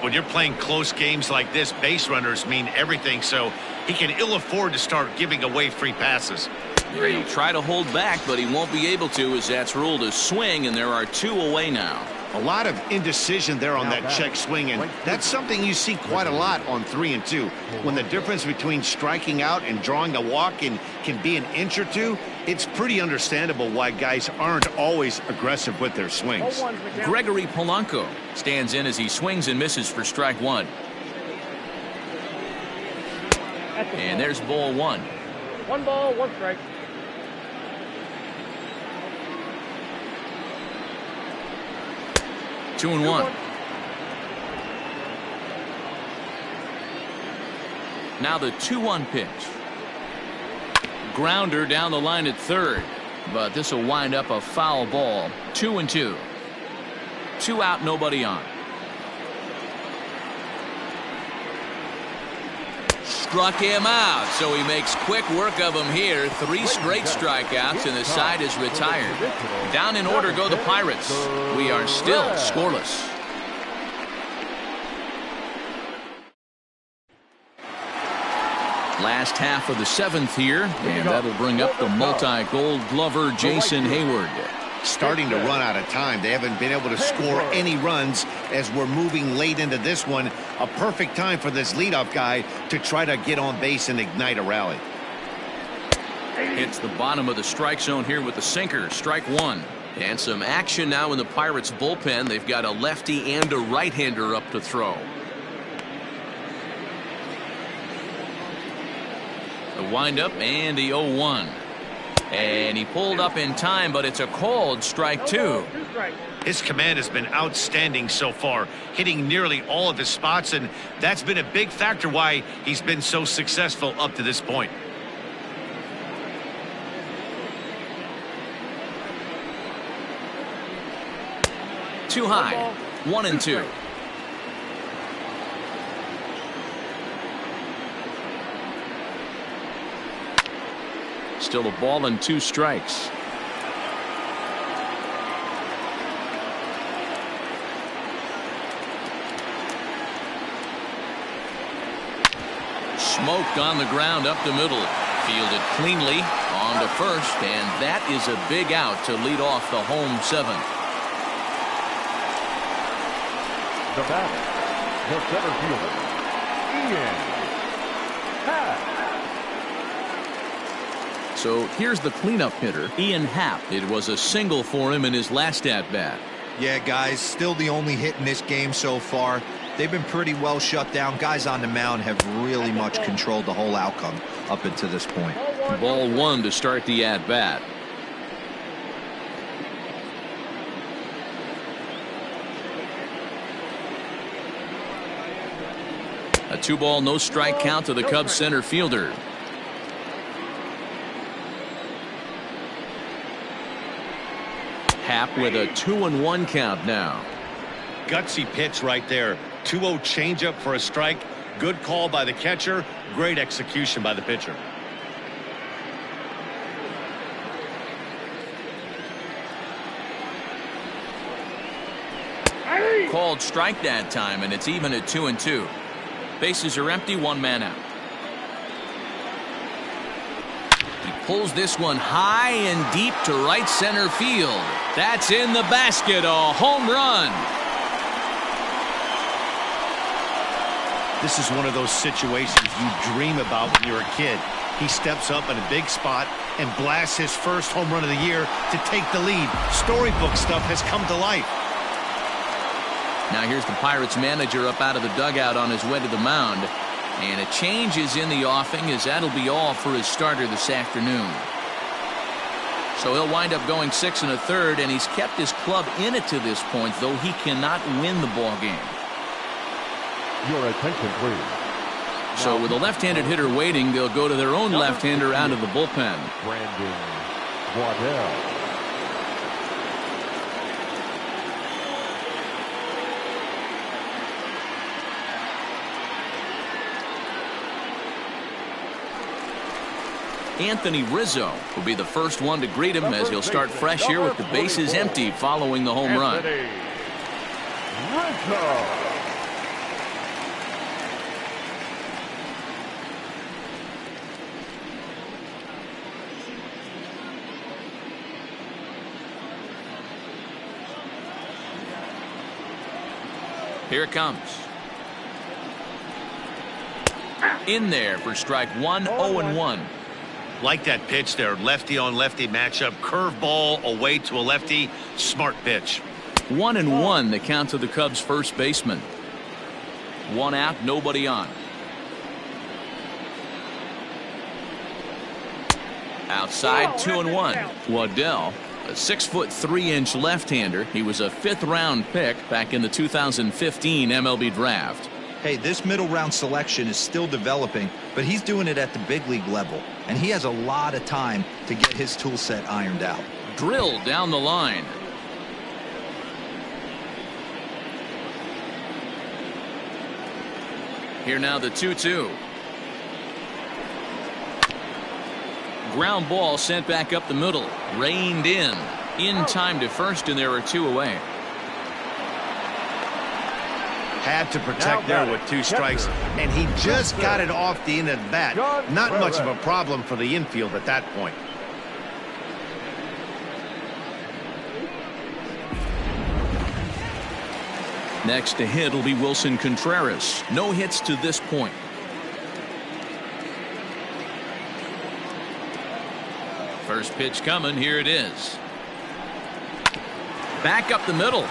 B: When you're playing close games like this, base runners mean everything, so he can ill afford to start giving away free passes.
A: He'll try to hold back, but he won't be able to, as that's ruled a swing, and there are 2 away now.
B: A lot of indecision there on that check swing, and that's something you see quite a lot on 3 and 2. When the difference between striking out and drawing a walk can be an inch or 2, it's pretty understandable why guys aren't always aggressive with their swings.
A: Gregory Polanco stands in as he swings and misses for strike 1. And there's ball 1.
E: 1 ball, 1 strike.
A: Two and 1. Now the 2-1 pitch. Grounder down the line at third, but this will wind up a foul ball. 2 and 2. 2 out, nobody on. Struck him out, so he makes quick work of him here. 3 straight strikeouts, and the side is retired. Down in order go the Pirates. We are still scoreless. Last half of the 7th here, and that'll bring up the multi-gold glover Jason Hayward.
B: Starting to run out of time. They haven't been able to score any runs as we're moving late into this one. A perfect time for this leadoff guy to try to get on base and ignite a rally.
A: Hits the bottom of the strike zone here with the sinker. Strike 1. And some action now in the Pirates bullpen. They've got a lefty and a right-hander up to throw. The windup and the 0-1. And he pulled up in time, but it's a called strike 2.
B: His command has been outstanding so far, hitting nearly all of his spots, and that's been a big factor why he's been so successful up to this point.
A: Too high. 1-2. Still a ball and 2 strikes. Smoked on the ground up the middle. Fielded cleanly on to first, and that is a big out to lead off the home 7th.
D: The batter, the center fielder, Ian Happ.
A: So here's the cleanup hitter, Ian Happ. It was a single for him in his last at-bat.
C: Yeah, guys, still the only hit in this game so far. They've been pretty well shut down. Guys on the mound have really much controlled the whole outcome up until this point.
A: Ball 1 to start the at-bat. A 2-ball, no strike count to the Cubs center fielder. Happ with a 2-1 count now.
B: Gutsy pitch right there. 2-0 changeup for a strike. Good call by the catcher. Great execution by the pitcher.
A: Called strike that time, and it's even at 2-2. Bases are empty, 1 man out. Pulls this one high and deep to right center field. That's in the basket, a home run.
B: This is one of those situations you dream about when you're a kid. He steps up in a big spot and blasts his first home run of the year to take the lead. Storybook stuff has come to life.
A: Now here's the Pirates manager up out of the dugout on his way to the mound. And a change is in the offing, as that'll be all for his starter this afternoon. So he'll wind up going 6 1/3, and he's kept his club in it to this point, though he cannot win the ball game.
D: Your attention, please.
A: So with a left-handed hitter waiting, they'll go to their own left-hander out of the bullpen.
D: Brandon Waddell.
A: Anthony Rizzo will be the first one to greet him as he'll start fresh here with the bases empty following the home run.
D: Rizzo.
A: Here it comes. In there for strike 1, 0-1.
B: Like that pitch there, lefty on lefty matchup, curveball away to a lefty, smart pitch.
A: 1-1 the count to the Cubs first baseman. 1 out, nobody on. Outside, 2-1. Waddell, a 6'3" left-hander. He was a 5th-round pick back in the 2015 MLB draft.
C: Hey, this middle round selection is still developing, but he's doing it at the big league level, and he has a lot of time to get his tool set ironed out.
A: Drilled down the line. Here now the 2-2. Ground ball sent back up the middle. Reined in time to first, and there are 2 away.
B: Had to protect there with 2 strikes, and he just got it off the end of the bat. Not much of a problem for the infield at that point.
A: Next to hit will be Wilson Contreras. No hits to this point. First pitch coming. Here it is. Back up the middle.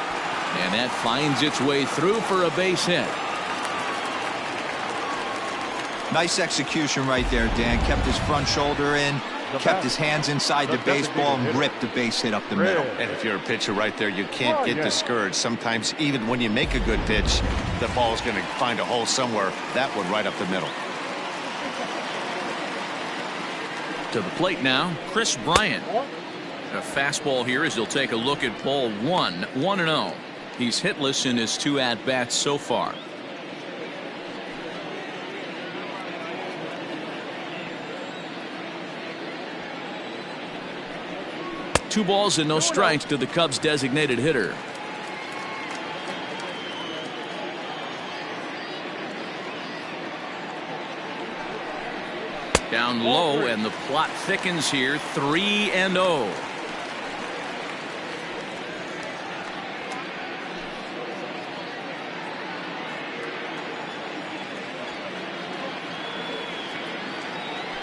A: And that finds its way through for a base hit.
C: Nice execution right there, Dan. Kept his front shoulder in, kept his hands inside the baseball, and ripped the base hit up the middle.
B: And if you're a pitcher right there, you can't get discouraged. Sometimes even when you make a good pitch, the ball's going to find a hole somewhere. That one right up the middle.
A: To the plate now, Chris Bryant. A fastball here as he'll take a look at ball 1, 1-0. He's hitless in his 2 at-bats so far. Two balls and no strikes to the Cubs' designated hitter. Down low, and the plot thickens here. 3-0.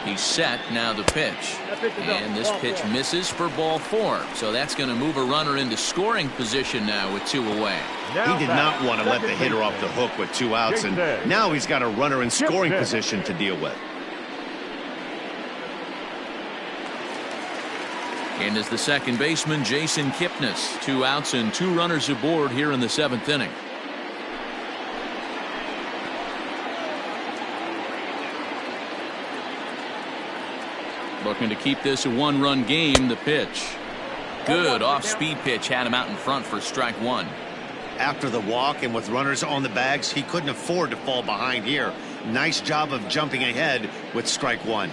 A: He's set. Now the pitch. And this pitch misses for ball 4. So that's going to move a runner into scoring position now with 2 away.
B: He did not want to let the hitter off the hook with 2 outs, and now he's got a runner in scoring position to deal with.
A: And is the second baseman, Jason Kipnis. 2 outs and 2 runners aboard here in the 7th inning. Looking to keep this a 1-run game. The pitch. Good off-speed pitch. Had him out in front for strike 1.
B: After the walk and with runners on the bags, he couldn't afford to fall behind here. Nice job of jumping ahead with strike 1.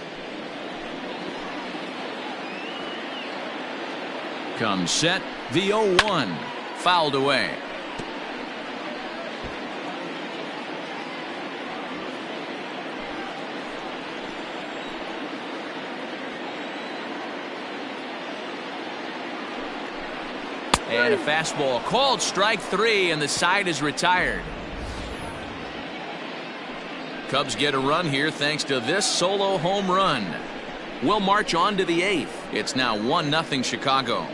A: Comes set. The 0-1. Fouled away. And a fastball called strike 3, and the side is retired. Cubs get a run here thanks to this solo home run. We'll march on to the 8th. It's now 1-0 Chicago.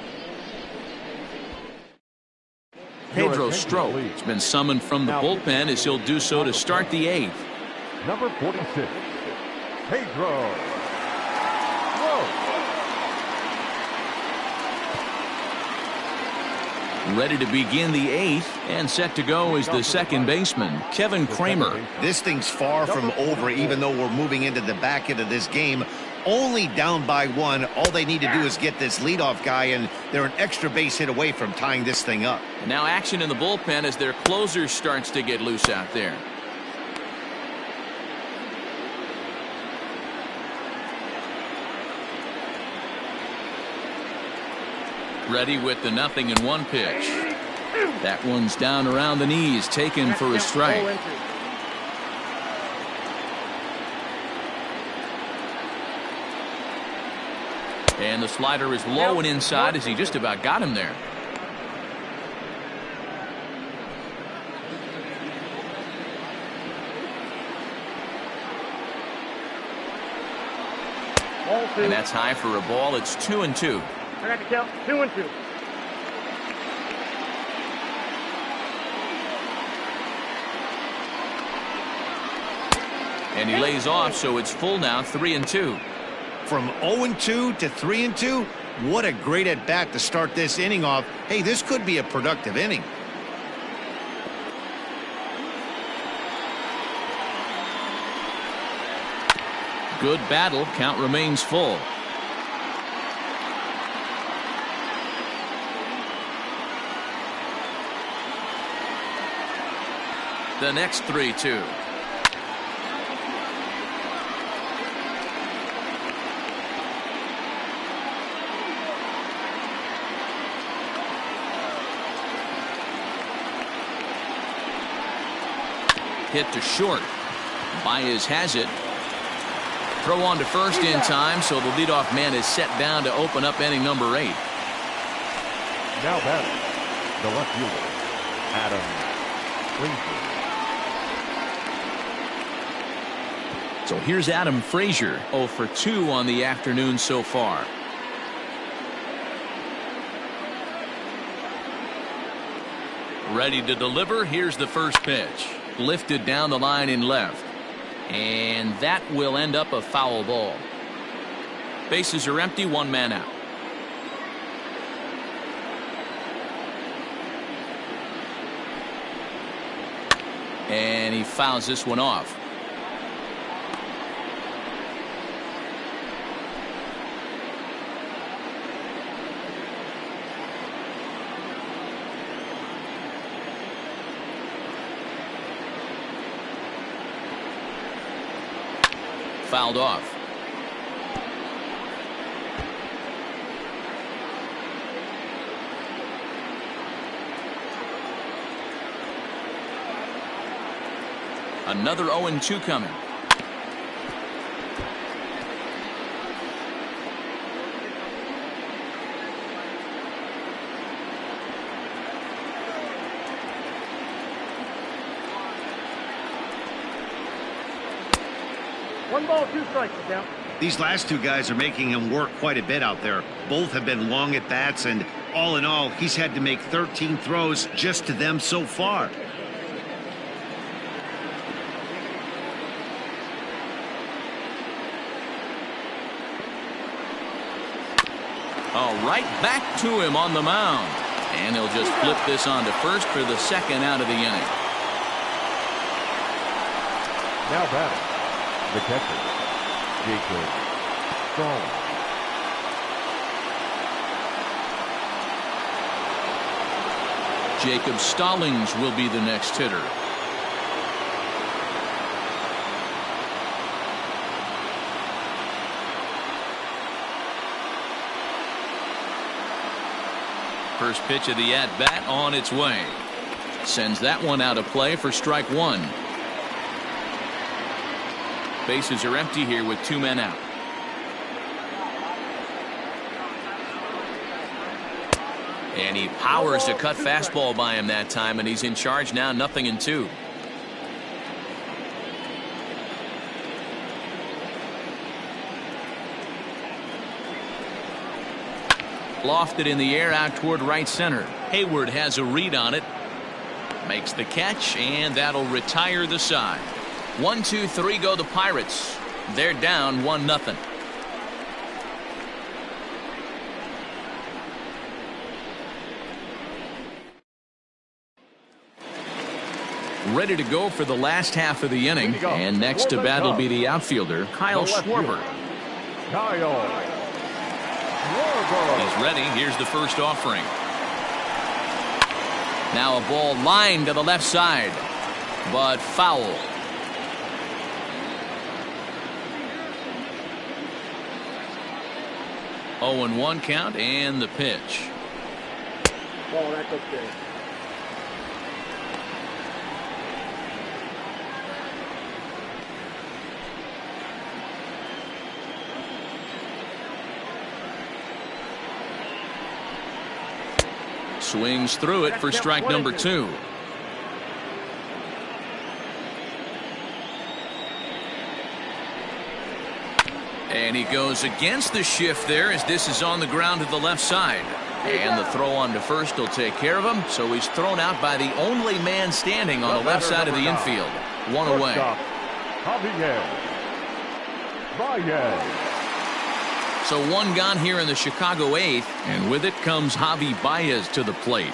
A: Pedro Strop has been summoned from the bullpen as he'll do so to start the 8th.
D: Number 46, Pedro.
A: Ready to begin the 8th, and set to go is the second baseman, Kevin Kramer.
B: This thing's far from over, even though we're moving into the back end of this game. Only down by 1. All they need to do is get this leadoff guy, and they're an extra base hit away from tying this thing up.
A: And now action in the bullpen as their closer starts to get loose out there. Ready with the 0-1 pitch. That one's down around the knees, taken for a strike. And the slider is low and inside as he just about got him there. And that's high for a ball. It's 2-2.
E: I got the count. 2-2.
A: And he lays off, so it's full now, 3-2.
B: From 0-2 to 3-2, what a great at-bat to start this inning off. Hey, this could be a productive inning.
A: Good battle. Count remains full. The next 3-2. Hit to short. Baez has it. Throw on to first in time, so the leadoff man is set down to open up inning number 8.
D: Now batting, the left fielder, Adam Frazier.
A: So here's Adam Frazier, 0 for 2 on the afternoon so far. Ready to deliver. Here's the first pitch. Lifted down the line in left. And that will end up a foul ball. Bases are empty, 1 man out. And he fouls this one off. Fouled off. Another 0-2 coming.
E: One ball, 2 strikes, down.
B: These last 2 guys are making him work quite a bit out there. Both have been long at bats, and all in all, he's had to make 13 throws just to them so far.
A: All right, back to him on the mound. And he'll just flip this on to first for the second out of the inning.
D: Now batting, the catcher, Jacob Stallings.
A: Jacob Stallings will be the next hitter. First pitch of the at-bat on its way. Sends that one out of play for strike 1. Bases are empty here with 2 men out. And he powers a cut fastball by him that time, and he's in charge now, 0-2. Lofted in the air out toward right center. Hayward has a read on it. Makes the catch, and that'll retire the side. 1, 2, 3 go the Pirates. They're down 1-0. Ready to go for the last half of the inning. And next to bat will be the outfielder, Kyle Schwarber. He's ready. Here's the first offering. Now a ball lined to the left side, but foul. Oh, 0-1 count, and the pitch.
E: Ball, that's okay.
A: Swings through it for strike number 2. And he goes against the shift there as this is on the ground to the left side. And the throw on to first will take care of him. So he's thrown out by the only man standing on the left side of the infield. 1 away. So 1 gone here in the Chicago 8th, and with it comes Javi Baez to the plate.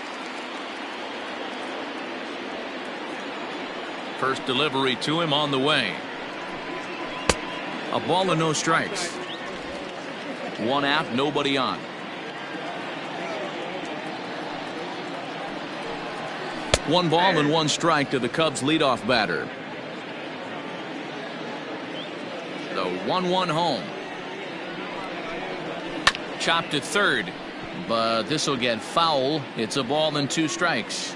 A: First delivery to him on the way. A ball and no strikes. 1 out, nobody on. One ball and 1 strike to the Cubs leadoff batter. The 1-1 home. Chopped at third, but this will get foul. It's a ball and 2 strikes.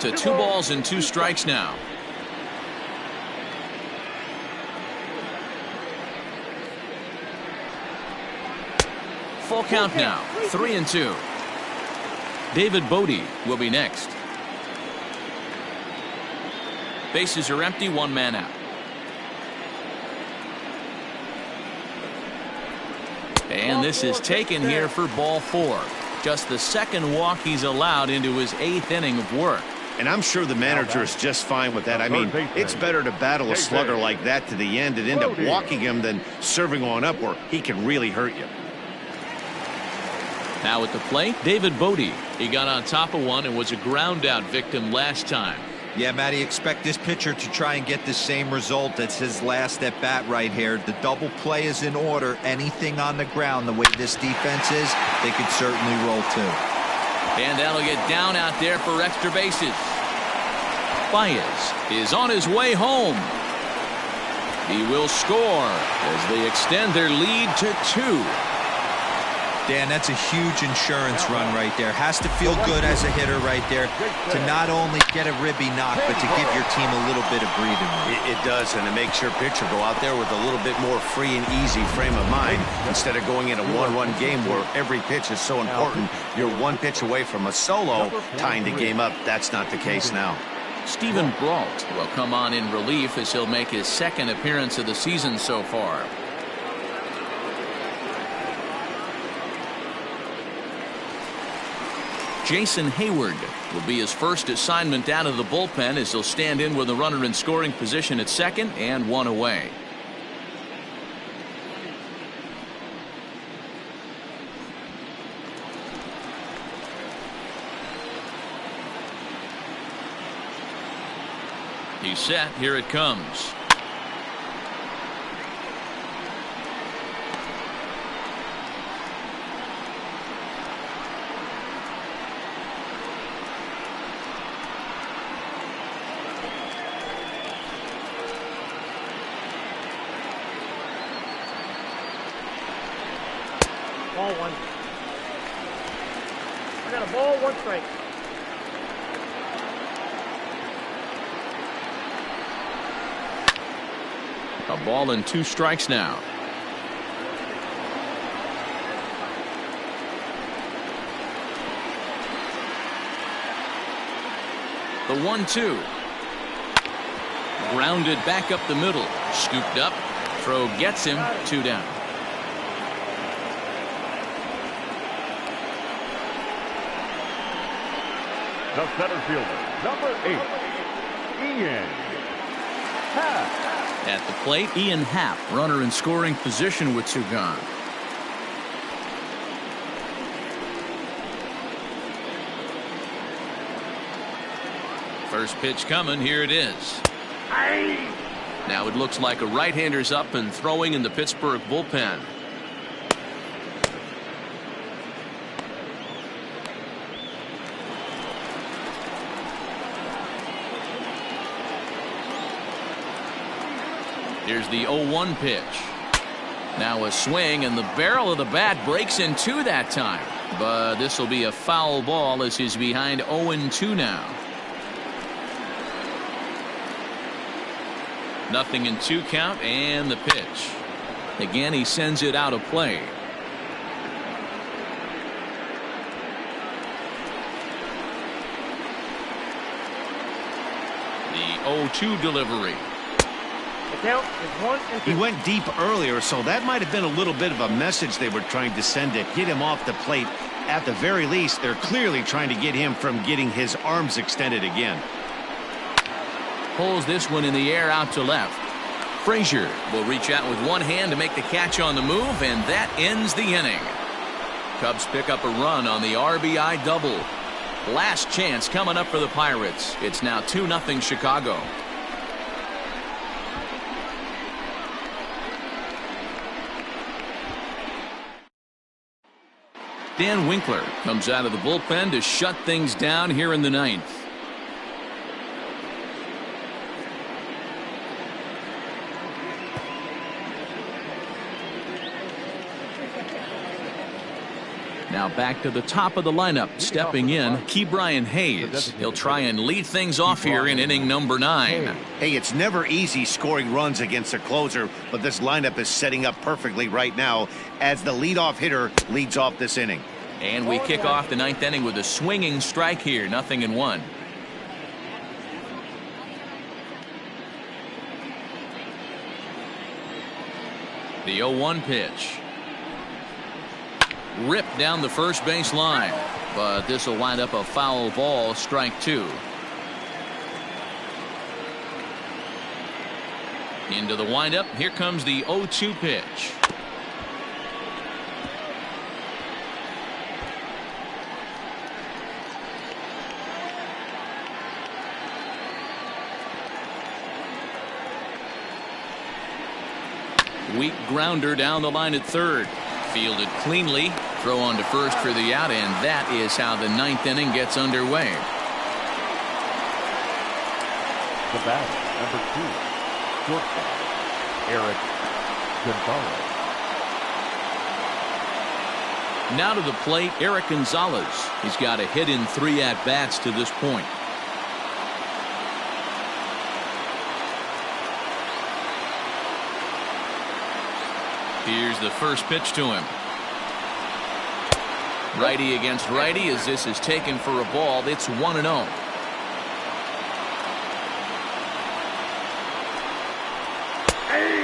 A: to 2 balls and 2 strikes now. Full count now, 3-2. David Bodie will be next. Bases are empty, 1 man out. And this is taken here for ball 4. Just the 2nd walk he's allowed into his 8th inning of work.
B: And I'm sure the manager is just fine with that. I mean, it's better to battle a slugger like that to the end and end up walking him than serving on up where he can really hurt you.
A: Now at the plate, David Bodie. He got on top of one and was a ground out victim last time.
C: Yeah, Matty, expect this pitcher to try and get the same result. That's his last at bat right here. The double play is in order. Anything on the ground, the way this defense is, they could certainly roll too.
A: And that'll get down out there for extra bases. Baez is on his way home. He will score as they extend their lead to 2.
C: Dan, that's a huge insurance run right there. Has to feel good as a hitter right there to not only get a ribby knock, but to give your team a little bit of breathing room.
B: It does, and it makes your pitcher go out there with a little bit more free and easy frame of mind instead of going in a 1-1 game where every pitch is so important. You're 1 pitch away from a solo, tying the game up. That's not the case now.
A: Stephen Brault will come on in relief as he'll make his 2nd appearance of the season so far. Jason Hayward will be his first assignment out of the bullpen as he'll stand in with a runner in scoring position at 2nd and 1 away. He's set. Here it comes.
E: Ball 1. I got a ball, 1 strike.
A: A ball and 2 strikes now. The 1-2. Grounded back up the middle. Scooped up. Throw gets him. 2 down.
D: The center fielder, number 8, Ian Happ.
A: At the plate, Ian Happ, runner in scoring position with 2 gone. First pitch coming. Here it is. Now it looks like a right-hander's up and throwing in the Pittsburgh bullpen. Here's the 0-1 pitch. Now a swing, and the barrel of the bat breaks in 2 that time. But this will be a foul ball as he's behind 0-2 now. 0-2 count, and the pitch. Again, he sends it out of play. The 0-2 delivery.
E: The count is 1-2.
B: He went deep earlier, so that might have been a little bit of a message they were trying to send to get him off the plate. At the very least, they're clearly trying to get him from getting his arms extended again.
A: Pulls this one in the air out to left. Frazier will reach out with 1 hand to make the catch on the move, and that ends the inning. Cubs pick up a run on the RBI double. Last chance coming up for the Pirates. It's now 2-0 Chicago. Dan Winkler comes out of the bullpen to shut things down here in the 9th. Now back to the top of the lineup. Stepping in, Ke'Bryan Hayes. He'll try and lead things off here in inning number 9.
B: Hey, it's never easy scoring runs against a closer, but this lineup is setting up perfectly right now as the leadoff hitter leads off this inning.
A: And we kick off the 9th inning with a swinging strike here, 0-1. The 0-1 pitch. Ripped down the first base line, but this will wind up a foul ball, strike 2. Into the windup. Here comes the 0-2 pitch. Weak grounder down the line at third. Fielded cleanly. Throw on to first for the out, and that is how the 9th inning gets underway.
D: The batter, number 2, shortstop, Eric Gonzalez.
A: Now to the plate, Eric Gonzalez. He's got a hit in 3 at-bats to this point. Here's the first pitch to him. Righty against righty as this is taken for a ball. It's 1-0.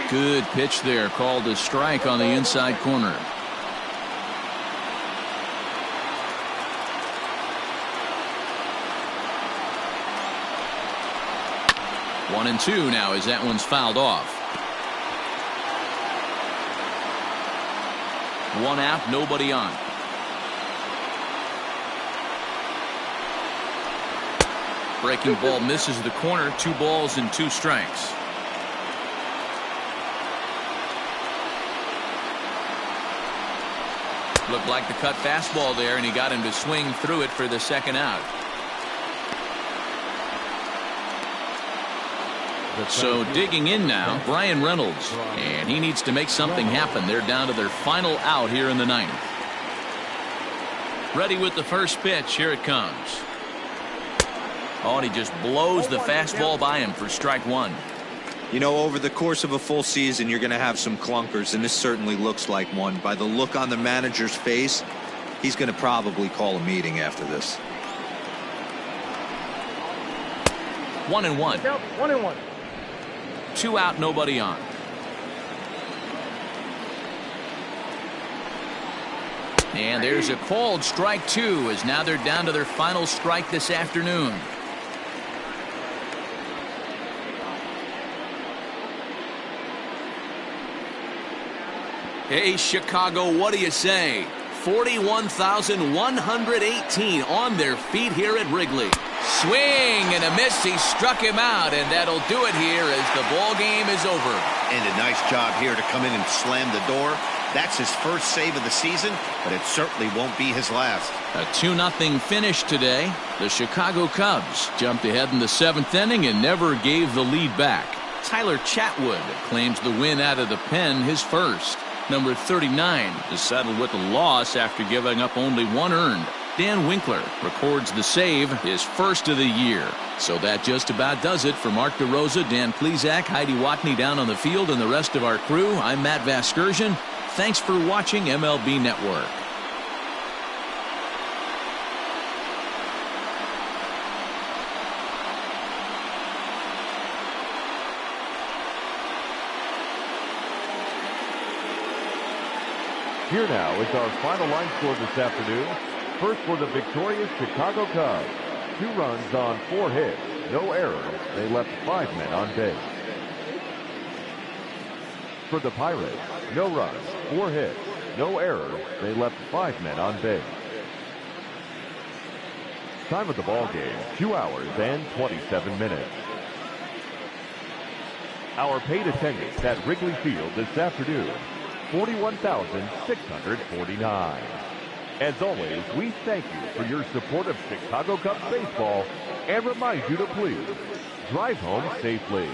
A: Good pitch there, called a strike on the inside corner. One and two now as that one's fouled off. One out, nobody on. Breaking ball misses the corner. 2 balls and 2 strikes. Looked like the cut fastball there, and he got him to swing through it for the second out. So digging in now, Brian Reynolds, and he needs to make something happen. They're down to their final out here in the 9th. Ready with the first pitch. Here it comes. Oh, and he just blows the fastball by him for strike 1.
C: You know, over the course of a full season, you're going to have some clunkers, and this certainly looks like one. By the look on the manager's face, he's going to probably call a meeting after this.
A: 1-1.
E: 1-1.
A: 2 out, nobody on. And there's a called strike 2 as now they're down to their final strike this afternoon. Hey, Chicago, what do you say? 41,118 on their feet here at Wrigley. Swing and a miss. He struck him out, and that'll do it here as the ball game is over.
B: And a nice job here to come in and slam the door. That's his first save of the season, but it certainly won't be his last.
A: A 2-0 finish today. The Chicago Cubs jumped ahead in the 7th inning and never gave the lead back. Tyler Chatwood claims the win out of the pen, his first. Number 39 is settled with a loss after giving up only 1 earned. Dan Winkler records the save, his first of the year. So that just about does it for Mark DeRosa, Dan Plesac, Heidi Watney down on the field, and the rest of our crew. I'm Matt Vasgersian. Thanks for watching MLB Network.
D: Here now is our final line score this afternoon. First for the victorious Chicago Cubs. 2 runs on 4 hits, no errors. They left 5 men on base. For the Pirates, no runs, 4 hits, no errors. They left 5 men on base. Time of the ball game, 2 hours and 27 minutes. Our paid attendance at Wrigley Field this afternoon, 41,649. As always, we thank you for your support of Chicago Cubs baseball and remind you to please drive home safely.